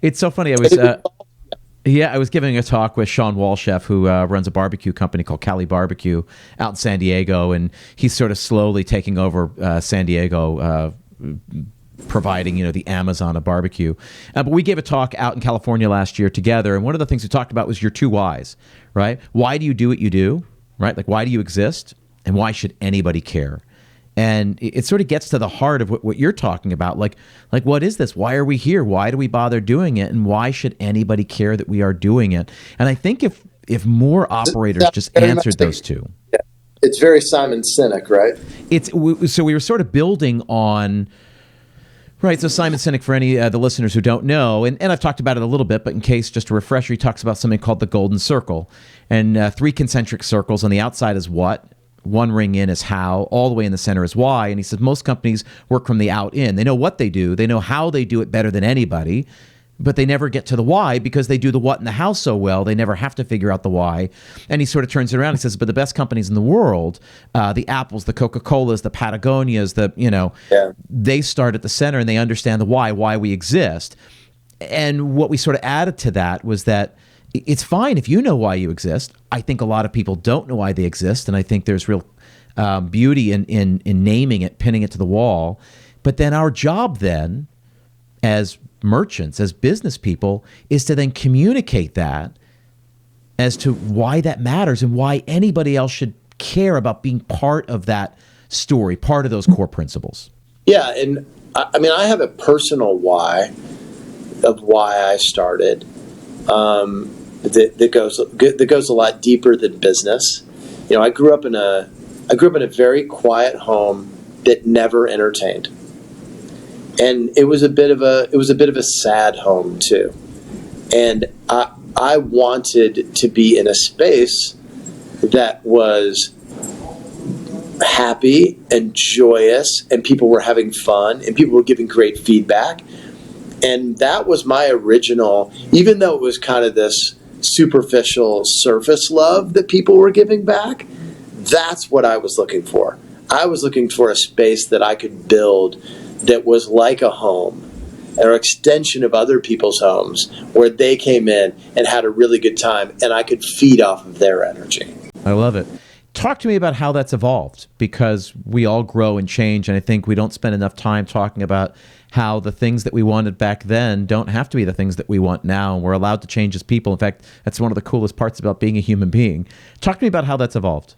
It's so funny. I was giving a talk with Sean Walchef, who runs a barbecue company called Cali Barbecue out in San Diego, and he's sort of slowly taking over San Diego, providing the Amazon of barbecue. But we gave a talk out in California last year together, and one of the things we talked about was your two whys, right? Why do you do what you do, right? Like, why do you exist, and why should anybody care? And it sort of gets to the heart of what you're talking about. Like what is this? Why are we here? Why do we bother doing it? And why should anybody care that we are doing it? And I think if more operators just answered those two. Yeah. It's very Simon Sinek, right? So we were sort of building on. Right, so Simon Sinek, for any the listeners who don't know, and I've talked about it a little bit, but in case, just a refresher, he talks about something called the golden circle. And 3 concentric circles. On the outside is what, 1 ring in is how, all the way in the center is why. And he says most companies work from the out in. They know what they do, they know how they do it better than anybody, but they never get to the why because they do the what and the how so well. They never have to figure out the why. And he sort of turns it around and says, but the best companies in the world, the Apples, the Coca-Colas, the Patagonias, they start at the center and they understand the why we exist. And what we sort of added to that was that it's fine if you know why you exist. I think a lot of people don't know why they exist. And I think there's real beauty in naming it, pinning it to the wall. But then our job then, as merchants, as business people, is to then communicate that as to why that matters and why anybody else should care about being part of that story, part of those core principles. Yeah, and I mean, I have a personal why of why I started that goes a lot deeper than business. You know, I grew up in a very quiet home that never entertained. And it was a bit of a sad home too. And I wanted to be in a space that was happy and joyous, and people were having fun, and people were giving great feedback. And that was my original, even though it was kind of this superficial surface love that people were giving back, that's what I was looking for. I was looking for a space that I could build that was like a home or extension of other people's homes where they came in and had a really good time and I could feed off of their energy. I love it. Talk to me about how that's evolved, because we all grow and change, and I think we don't spend enough time talking about how the things that we wanted back then don't have to be the things that we want now, and we're allowed to change as people. In fact, that's one of the coolest parts about being a human being. Talk to me about how that's evolved.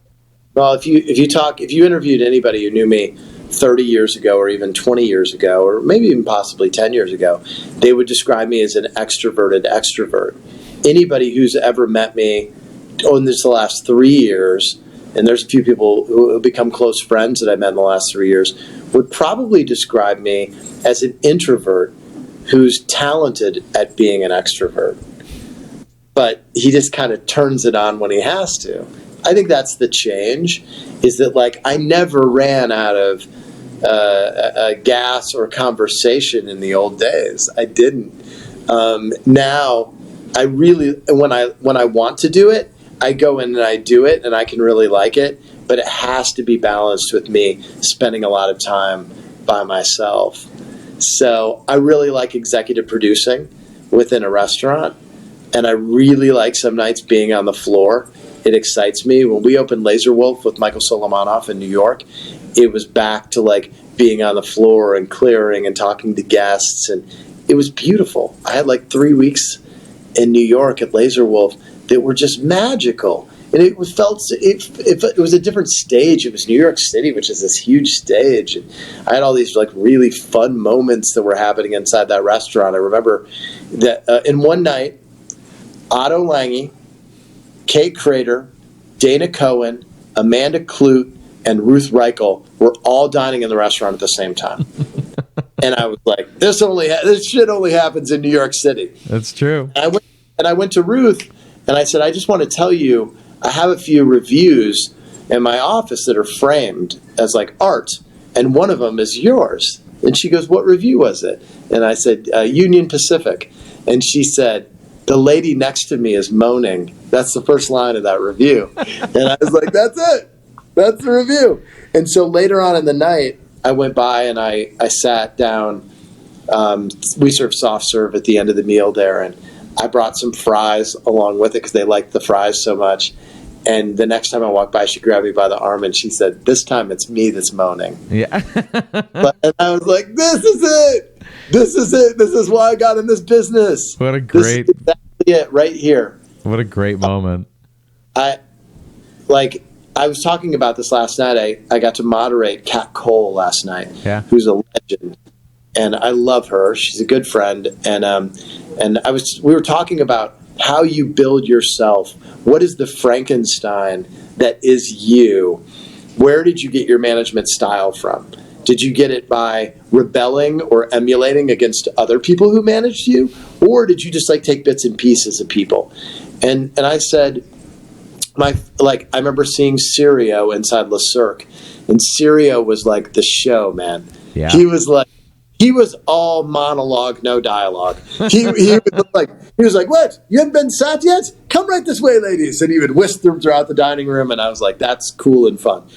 Well, if you interviewed anybody who knew me 30 years ago or even 20 years ago, or maybe even possibly 10 years ago, they would describe me as an extroverted extrovert. Anybody who's ever met me in this the last 3 years, and there's a few people who have become close friends that I met in the last 3 years, would probably describe me as an introvert who's talented at being an extrovert. But he just kind of turns it on when he has to. I think that's the change, is that like I never ran out of gas or conversation in the old days. I didn't. Now, I really, when I want to do it, I go in and I do it, and I can really like it. But it has to be balanced with me spending a lot of time by myself. So I really like executive producing within a restaurant, and I really like some nights being on the floor. It excites me. When we opened Laser Wolf with Michael Solomonoff in New York, it was back to like being on the floor and clearing and talking to guests, and it was beautiful. I had like 3 weeks in New York at Laser Wolf that were just magical, and it was it was a different stage. It was New York City, which is this huge stage, and I had all these like really fun moments that were happening inside that restaurant. I remember that in one night, Otto Lange, Kate Crater, Dana Cohen, Amanda Kloot, and Ruth Reichel were all dining in the restaurant at the same time. And I was like, this shit only happens in New York City. That's true. And I went to Ruth and I said, I just want to tell you, I have a few reviews in my office that are framed as like art, and one of them is yours. And she goes, what review was it? And I said, Union Pacific. And she said, the lady next to me is moaning. That's the first line of that review. And I was like, that's it. That's the review. And so later on in the night, I went by and I sat down. We serve soft serve at the end of the meal there, and I brought some fries along with it because they liked the fries so much. And the next time I walked by, she grabbed me by the arm and she said, this time it's me that's moaning. Yeah. And I was like, this is it. This is it. This is why I got in this business. What a great, this is exactly it right here. What a great moment. I like I was talking about this last night. I got to moderate Kat Cole last night, who's a legend, and I love her. She's a good friend, and we were talking about how you build yourself. What is the Frankenstein that is you? Where did you get your management style from? Did you get it by rebelling or emulating against other people who managed you, or did you just like take bits and pieces of people? And I said, I remember seeing Sirio inside Le Cirque, and Sirio was like the show, man. Yeah. He was all monologue, no dialogue. He was like, what? You haven't been sat yet? Come right this way, ladies. And he would whisk them throughout the dining room, and I was like, that's cool and fun.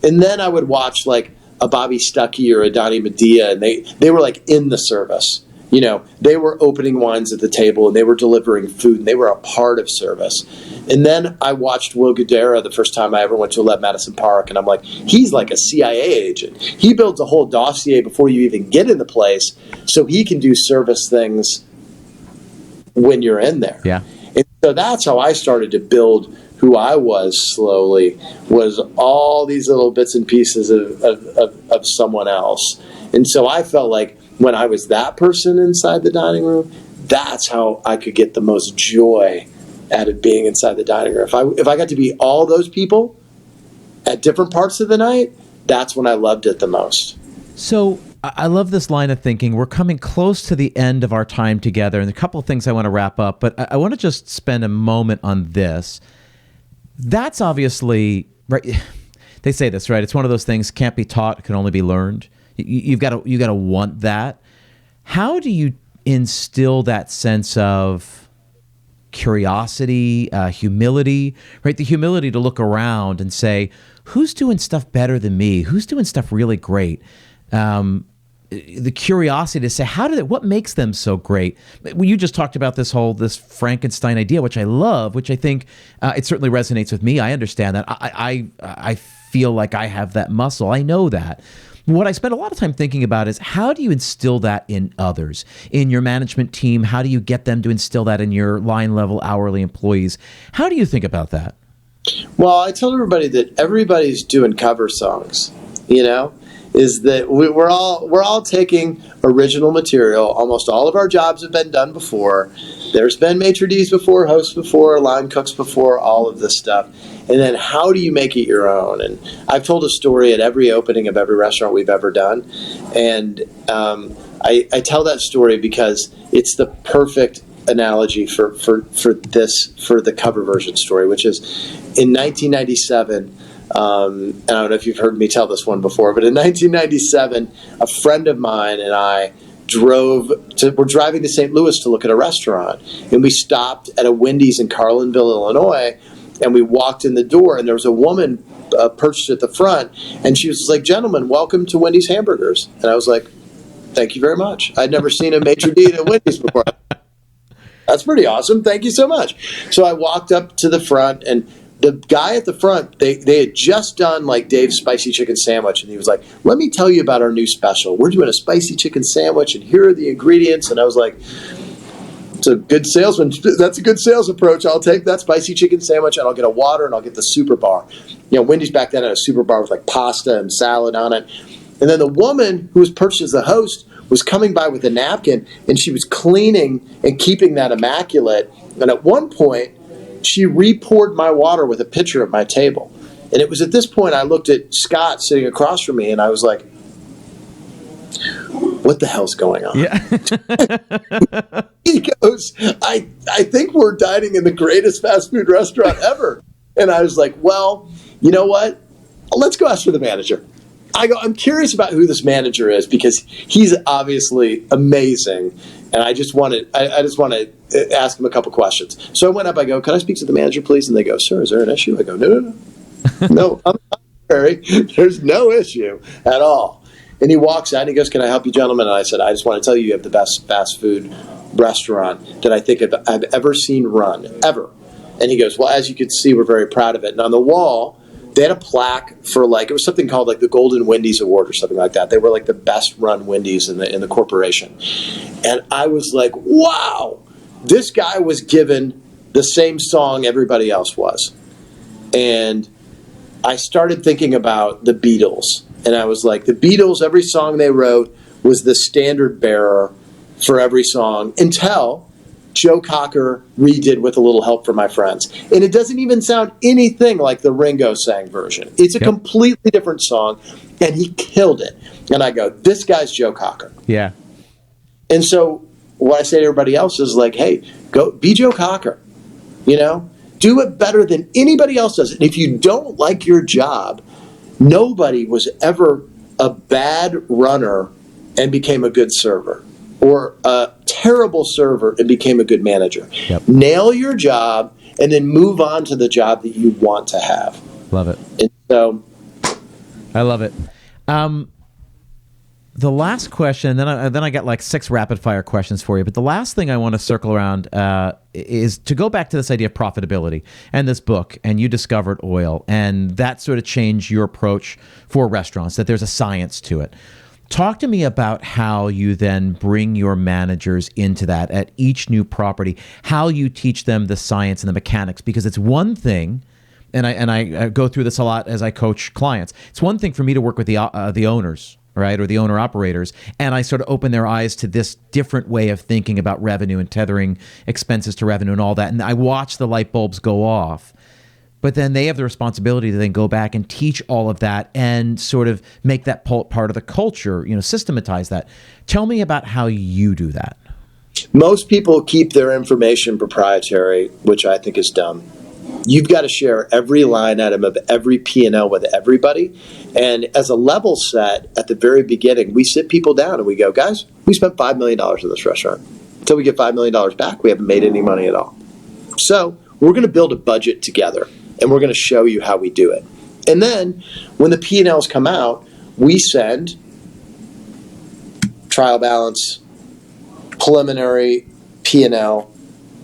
And then I would watch like a Bobby Stuckey or a Donnie Medea, and they were like in the service. You know, they were opening wines at the table, and they were delivering food, and they were a part of service. And then I watched Will Guidara the first time I ever went to 11 Madison Park, and I'm like, he's like a CIA agent. He builds a whole dossier before you even get in the place, so he can do service things when you're in there. Yeah. And so that's how I started to build who I was slowly, was all these little bits and pieces of someone else. And so I felt like when I was that person inside the dining room, that's how I could get the most joy out of being inside the dining room. If I got to be all those people at different parts of the night, that's when I loved it the most. So I love this line of thinking. We're coming close to the end of our time together, and a couple of things I want to wrap up, but I want to just spend a moment on this. That's obviously, right, they say this, right? It's one of those things, can't be taught, can only be learned. You've got to want that. How do you instill that sense of curiosity, humility, right? The humility to look around and say, who's doing stuff better than me? Who's doing stuff really great? The curiosity to say, what makes them so great? Well, you just talked about this Frankenstein idea, which I love, which I think it certainly resonates with me. I understand that. I feel like I have that muscle. I know that. What I spend a lot of time thinking about is, how do you instill that in others, in your management team? How do you get them to instill that in your line level hourly employees? How do you think about that? Well, I tell everybody that everybody's doing cover songs, is that we're all taking original material. Almost all of our jobs have been done before. There's been maitre d's before, hosts before, line cooks before, all of this stuff. And then how do you make it your own? And I've told a story at every opening of every restaurant we've ever done. And I tell that story because it's the perfect analogy for the cover version story, which is in 1997. I don't know if you've heard me tell this one before, but in 1997, a friend of mine and I we're driving to St. Louis to look at a restaurant, and we stopped at a Wendy's in Carlinville, Illinois, and we walked in the door, and there was a woman perched at the front, and she was like, "Gentlemen, welcome to Wendy's Hamburgers." And I was like, "Thank you very much." I'd never seen a maitre d' at Wendy's before. That's pretty awesome. Thank you so much. So I walked up to the front, and the guy at the front, they had just done like Dave's spicy chicken sandwich, and he was like, "Let me tell you about our new special. We're doing a spicy chicken sandwich, and here are the ingredients." And I was like, "It's a good salesman. That's a good sales approach. I'll take that spicy chicken sandwich, and I'll get a water, and I'll get the super bar." Wendy's back then had a super bar with like pasta and salad on it. And then the woman who was perched as the host was coming by with a napkin, and she was cleaning and keeping that immaculate. And at one point, she re-poured my water with a pitcher at my table. And it was at this point I looked at Scott sitting across from me, and I was like, "What the hell's going on?" Yeah. He goes, I think we're dining in the greatest fast food restaurant ever. And I was like, "Well, you know what? Let's go ask for the manager." I'm curious about who this manager is, because he's obviously amazing, and I just want to ask him a couple questions. So I went up. I go, "Can I speak to the manager, please?" And they go, "Sir, is there an issue?" I go, No. No, I'm sorry. There's no issue at all. And he walks out and he goes, "Can I help you, gentlemen?" And I said, "I just want to tell you have the best fast food restaurant that I think I've ever seen run, ever." And he goes, "Well, as you can see, we're very proud of it." And on the wall, they had a plaque for it was something called like the Golden Wendy's Award or something like that. They were like the best run Wendy's in the corporation. And I was like, wow, this guy was given the same song everybody else was. And I started thinking about the Beatles. And I was like, the Beatles, every song they wrote was the standard bearer for every song until Joe Cocker redid With a Little Help from My Friends. And it doesn't even sound anything like the Ringo sang version. It's a completely different song, and he killed it. And I go, this guy's Joe Cocker. Yeah. And so what I say to everybody else is like, hey, go be Joe Cocker. You know, do it better than anybody else does. And if you don't like your job, nobody was ever a bad runner and became a good server, or a terrible server and became a good manager. Yep. Nail your job and then move on to the job that you want to have. Love it. And so I love it. The last question, then I got like 6 rapid fire questions for you. But the last thing I want to circle around is to go back to this idea of profitability and this book. And you discovered oil, and that sort of changed your approach for restaurants, that there's a science to it. Talk to me about how you then bring your managers into that at each new property, how you teach them the science and the mechanics, because it's one thing. And I go through this a lot as I coach clients. It's one thing for me to work with the owners, right, or the owner operators, and I sort of open their eyes to this different way of thinking about revenue and tethering expenses to revenue and all that. And I watch the light bulbs go off. But then they have the responsibility to then go back and teach all of that and sort of make that part of the culture, systematize that. Tell me about how you do that. Most people keep their information proprietary, which I think is dumb. You've got to share every line item of every P&L with everybody. And as a level set at the very beginning, we sit people down and we go, guys, we spent $5 million in this restaurant. Until we get $5 million back, we haven't made any money at all. So we're going to build a budget together, and we're going to show you how we do it. And then when the P&Ls come out, we send trial balance, preliminary P&L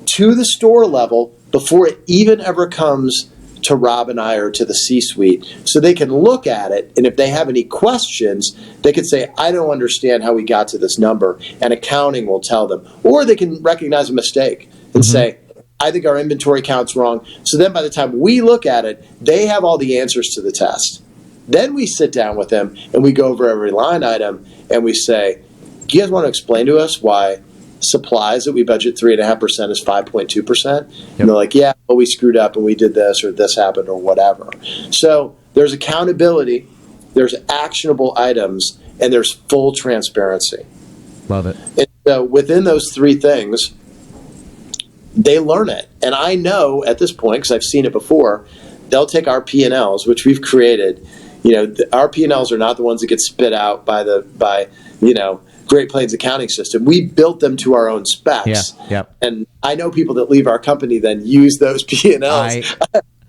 to the store level before it even ever comes to Rob and I or to the C-suite, so they can look at it, and if they have any questions, they can say, I don't understand how we got to this number, and accounting will tell them. Or they can recognize a mistake and say, I think our inventory count's wrong. So then by the time we look at it, they have all the answers to the test. Then we sit down with them, and we go over every line item, and we say, do you guys want to explain to us why supplies that we budget 3.5% is 5.2%? And they're like, yeah, well, we screwed up and we did this or this happened or whatever. So there's accountability, there's actionable items, and there's full transparency. Love it. And so within those 3 things, they learn it. And I know at this point, because I've seen it before, they'll take our P&Ls, which we've created. Our P&Ls are not the ones that get spit out by Great Plains accounting system. We built them to our own specs. Yeah, yep. And I know people that leave our company then use those P&Ls.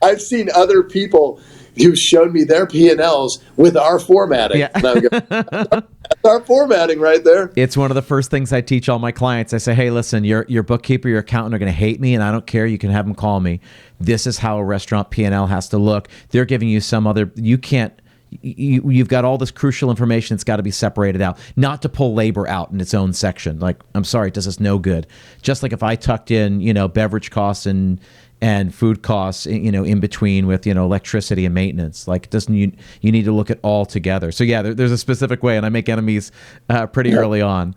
I've seen other people who've shown me their P&Ls with our formatting. Yeah. And I go, that's our formatting right there. It's one of the first things I teach all my clients. I say, hey, listen, your bookkeeper, your accountant are going to hate me, and I don't care. You can have them call me. This is how a restaurant P&L has to look. They're giving you some other, you can't, you've got all this crucial information that's got to be separated out, not to pull labor out in its own section. Like, I'm sorry, it does us no good. Just like if I tucked in, beverage costs and food costs, in between with, electricity and maintenance, like, doesn't you need to look at all together. So yeah, there's a specific way, and I make enemies pretty early on.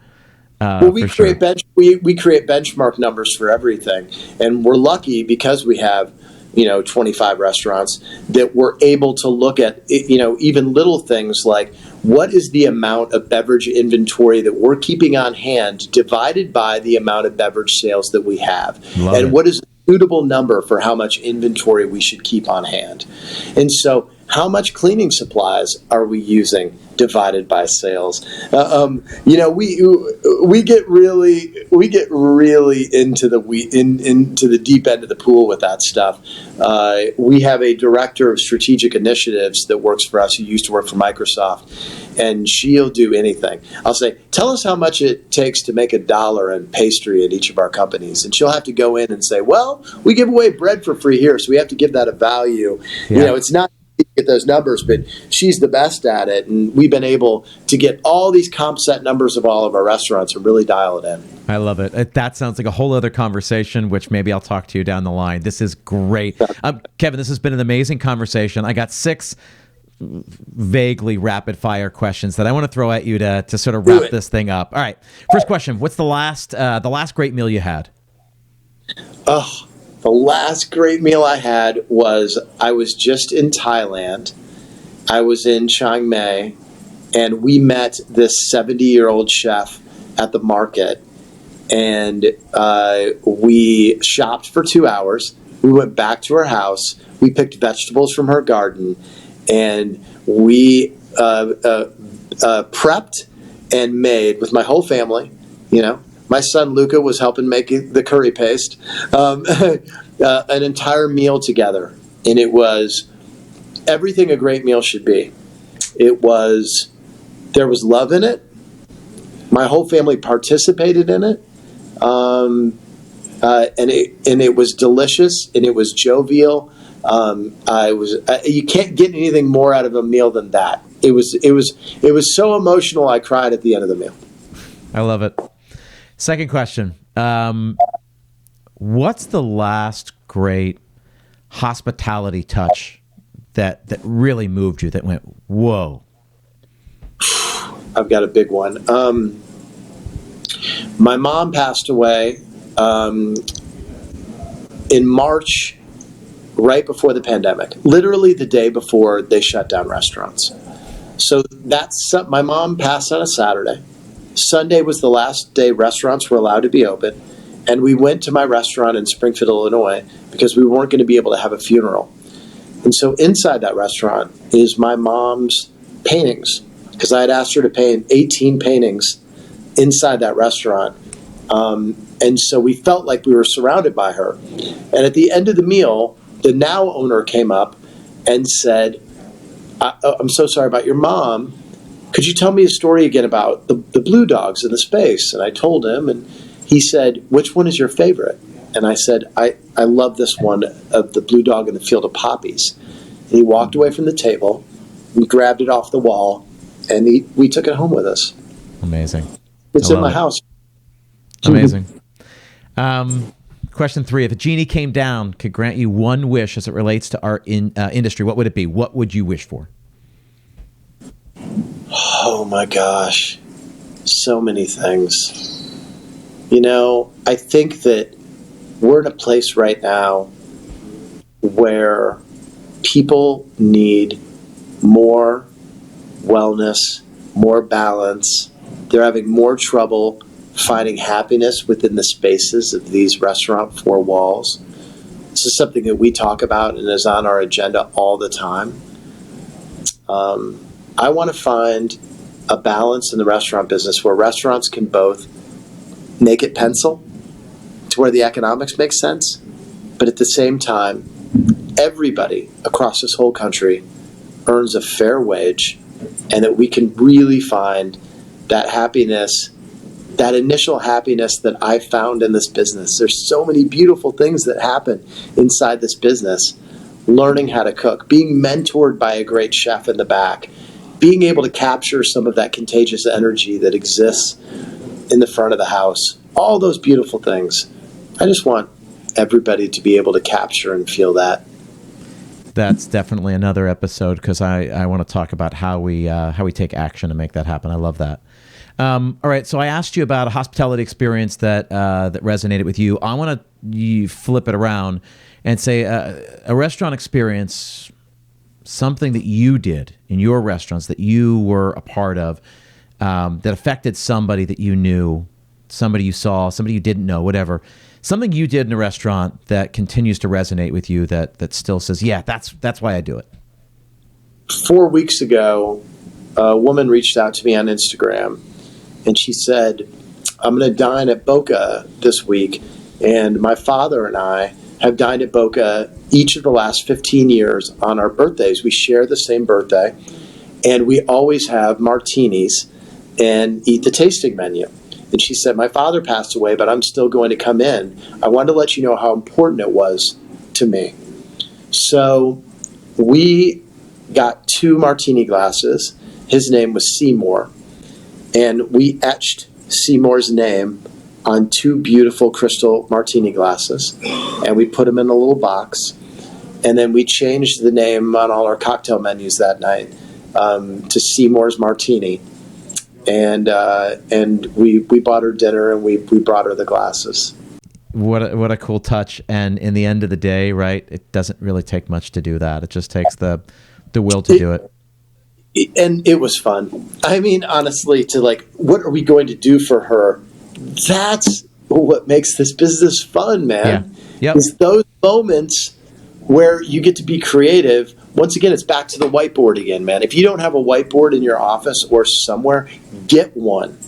Well, we create benchmark numbers for everything, and we're lucky because we have 25 restaurants that we're able to look at, even little things like what is the amount of beverage inventory that we're keeping on hand divided by the amount of beverage sales that we have. What is a suitable number for how much inventory we should keep on hand. And so how much cleaning supplies are we using divided by sales? We get really into the deep end of the pool with that stuff. We have a director of strategic initiatives that works for us who used to work for Microsoft, and she'll do anything. I'll say, tell us how much it takes to make $1 in pastry at each of our companies, and she'll have to go in and say, well, we give away bread for free here, so we have to give that a value. Yeah. It's not get those numbers, but she's the best at it. And we've been able to get all these comp set numbers of all of our restaurants and really dial it in. I love it. That sounds like a whole other conversation, which maybe I'll talk to you down the line. This is great. Kevin, this has been an amazing conversation. I got 6 vaguely rapid fire questions that I want to throw at you to sort of wrap this thing up. All right. First question. What's the last great meal you had? Oh, the last great meal I had was, I was just in Thailand. I was in Chiang Mai, and we met this 70-year-old chef at the market, and we shopped for 2 hours. We went back to her house. We picked vegetables from her garden, and we prepped and made with my whole family. My son Luca was helping make the curry paste, an entire meal together. And it was everything a great meal should be. There was love in it. My whole family participated in it. And it was delicious, and it was jovial. You can't get anything more out of a meal than that. It was so emotional, I cried at the end of the meal. I love it. Second question. What's the last great hospitality touch that really moved you, that went, whoa? I've got a big one. My mom passed away in March, right before the pandemic, literally the day before they shut down restaurants. So my mom passed on a Saturday. Sunday was the last day restaurants were allowed to be open, and we went to my restaurant in Springfield, Illinois, because we weren't going to be able to have a funeral. And so inside that restaurant is my mom's paintings, because I had asked her to paint 18 paintings inside that restaurant. And so we felt like we were surrounded by her. And at the end of the meal, the now owner came up and said, I'm so sorry about your mom. Could you tell me a story again about the blue dogs in the space? And I told him, and he said, which one is your favorite? And I said, I love this one of the blue dog in the field of poppies. And he walked away from the table, we grabbed it off the wall, and we took it home with us. Amazing. It's in my house. Amazing. Question 3. If a genie came down, could grant you one wish as it relates to our industry, what would it be? What would you wish for? Oh my gosh. So many things. I think that we're in a place right now where people need more wellness, more balance. They're having more trouble finding happiness within the spaces of these restaurant 4 walls. This is something that we talk about and is on our agenda all the time. I want to find a balance in the restaurant business where restaurants can both make it pencil to where the economics make sense, but at the same time, everybody across this whole country earns a fair wage, and that we can really find that happiness, that initial happiness that I found in this business. There's so many beautiful things that happen inside this business. Learning how to cook, being mentored by a great chef in the back, being able to capture some of that contagious energy that exists in the front of the house. All those beautiful things. I just want everybody to be able to capture and feel that. That's definitely another episode, because I want to talk about how we take action to make that happen. I love that. All right, so I asked you about a hospitality experience that resonated with you. I want to flip it around and say a restaurant experience, something that you did in your restaurants that you were a part of, that affected somebody that you knew, somebody you saw, somebody you didn't know, whatever. Something you did in a restaurant that continues to resonate with you, that still says, yeah, that's why I do it. 4 weeks ago, a woman reached out to me on Instagram, and she said, I'm going to dine at Boka this week, and my father and I have dined at Boka each of the last 15 years on our birthdays. We share the same birthday, and we always have martinis and eat the tasting menu. And she said, my father passed away, but I'm still going to come in. I wanted to let you know how important it was to me. So we got 2 martini glasses. His name was Seymour. And we etched Seymour's name on 2 beautiful crystal martini glasses. And we put them in a little box. And then we changed the name on all our cocktail menus that night to Seymour's Martini. And we bought her dinner, and we brought her the glasses. What a cool touch. And in the end of the day, right, it doesn't really take much to do that. It just takes the will to do it. And it was fun. I mean, honestly, to like, what are we going to do for her? That's what makes this business fun, man. Yeah. Yep. Is those moments where you get to be creative. Once again, it's back to the whiteboard again, man. If you don't have a whiteboard in your office or somewhere, get one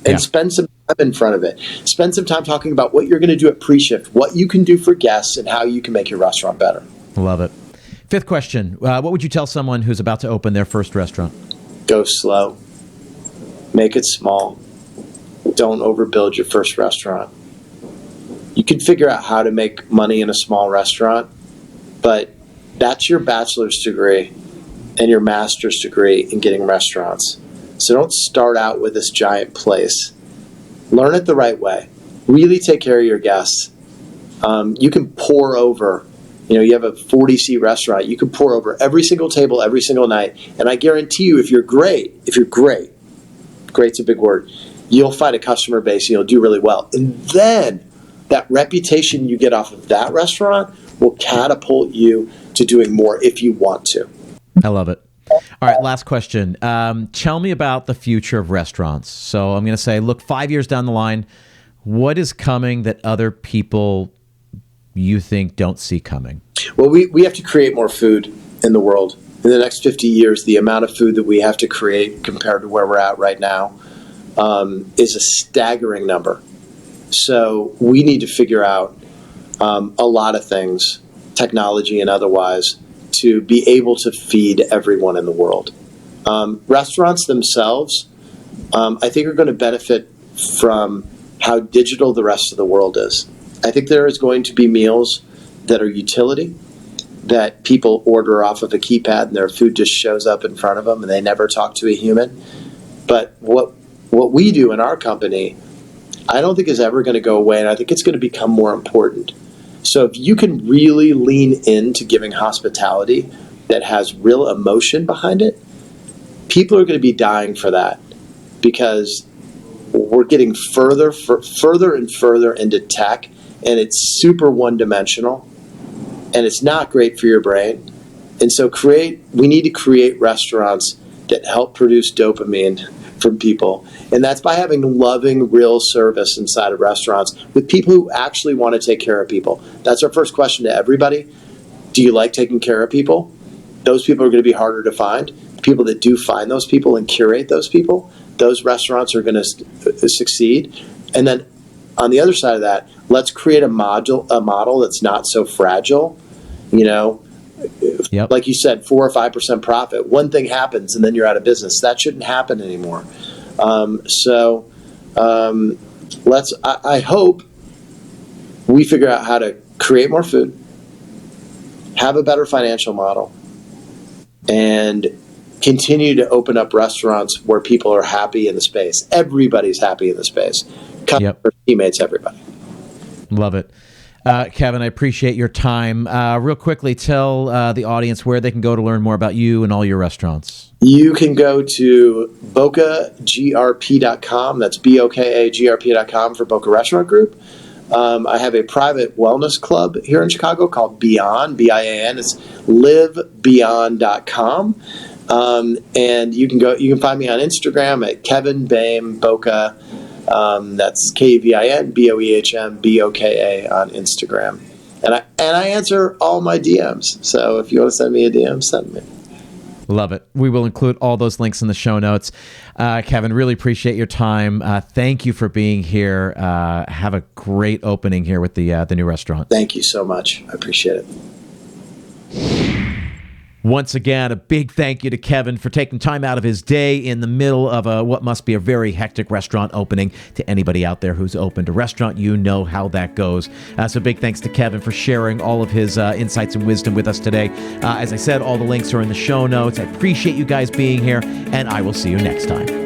and spend some time in front of it. Spend some time talking about what you're going to do at pre-shift, what you can do for guests, and how you can make your restaurant better. Love it. 5th question. What would you tell someone who's about to open their first restaurant? Go slow. Make it small. Don't overbuild your first restaurant. You can figure out how to make money in a small restaurant, but that's your bachelor's degree and your master's degree in getting restaurants. So don't start out with this giant place. Learn it the right way. Really take care of your guests. You can pour over, you have a 40-seat restaurant. You can pour over every single table every single night. And I guarantee you, if you're great's a big word, you'll find a customer base and you'll do really well. And then that reputation you get off of that restaurant will catapult you to doing more if you want to. I love it. All right, last question. Tell me about the future of restaurants. So I'm going to say, look, 5 years down the line, what is coming that other people you think don't see coming? Well, we have to create more food in the world. In the next 50 years, the amount of food that we have to create compared to where we're at right now is a staggering number. So we need to figure out a lot of things, technology and otherwise, to be able to feed everyone in the world. Restaurants themselves, I think, are going to benefit from how digital the rest of the world is. I think there is going to be meals that are utility, that people order off of a keypad and their food just shows up in front of them and they never talk to a human. But what we do in our company, I don't think is ever going to go away, and I think it's going to become more important. So if you can really lean into giving hospitality that has real emotion behind it, people are going to be dying for that, because we're getting further and further into tech, and it's super one-dimensional, and it's not great for your brain. And so we need to create restaurants that help produce dopamine from people. And that's by having loving, real service inside of restaurants with people who actually want to take care of people. That's our first question to everybody. Do you like taking care of people? Those people are going to be harder to find. People that do find those people and curate those people, those restaurants are going to succeed. And then on the other side of that, let's create a model that's not so fragile. Like you said, 4 or 5% profit. One thing happens and then you're out of business. That shouldn't happen anymore. I hope we figure out how to create more food, have a better financial model, and continue to open up restaurants where people are happy in the space. Everybody's happy in the space. Customers, teammates, everybody. Love it. Kevin, I appreciate your time. Real quickly, tell the audience where they can go to learn more about you and all your restaurants. You can go to bokagrp.com. That's BOKAGRP.com for Boka Restaurant Group. I have a private wellness club here in Chicago called Beyond, BIAN. It's livebeyond.com. And you can find me on Instagram at Kevin Boehm Boka. That's KVIN BOEHM BOKA on Instagram. And I answer all my DMs. So if you want to send me a DM, send me. Love it. We will include all those links in the show notes. Kevin, really appreciate your time. Thank you for being here. Have a great opening here with the new restaurant. Thank you so much. I appreciate it. Once again, a big thank you to Kevin for taking time out of his day in the middle of what must be a very hectic restaurant opening. To anybody out there who's opened a restaurant, you know how that goes. So big thanks to Kevin for sharing all of his insights and wisdom with us today. As I said, all the links are in the show notes. I appreciate you guys being here, and I will see you next time.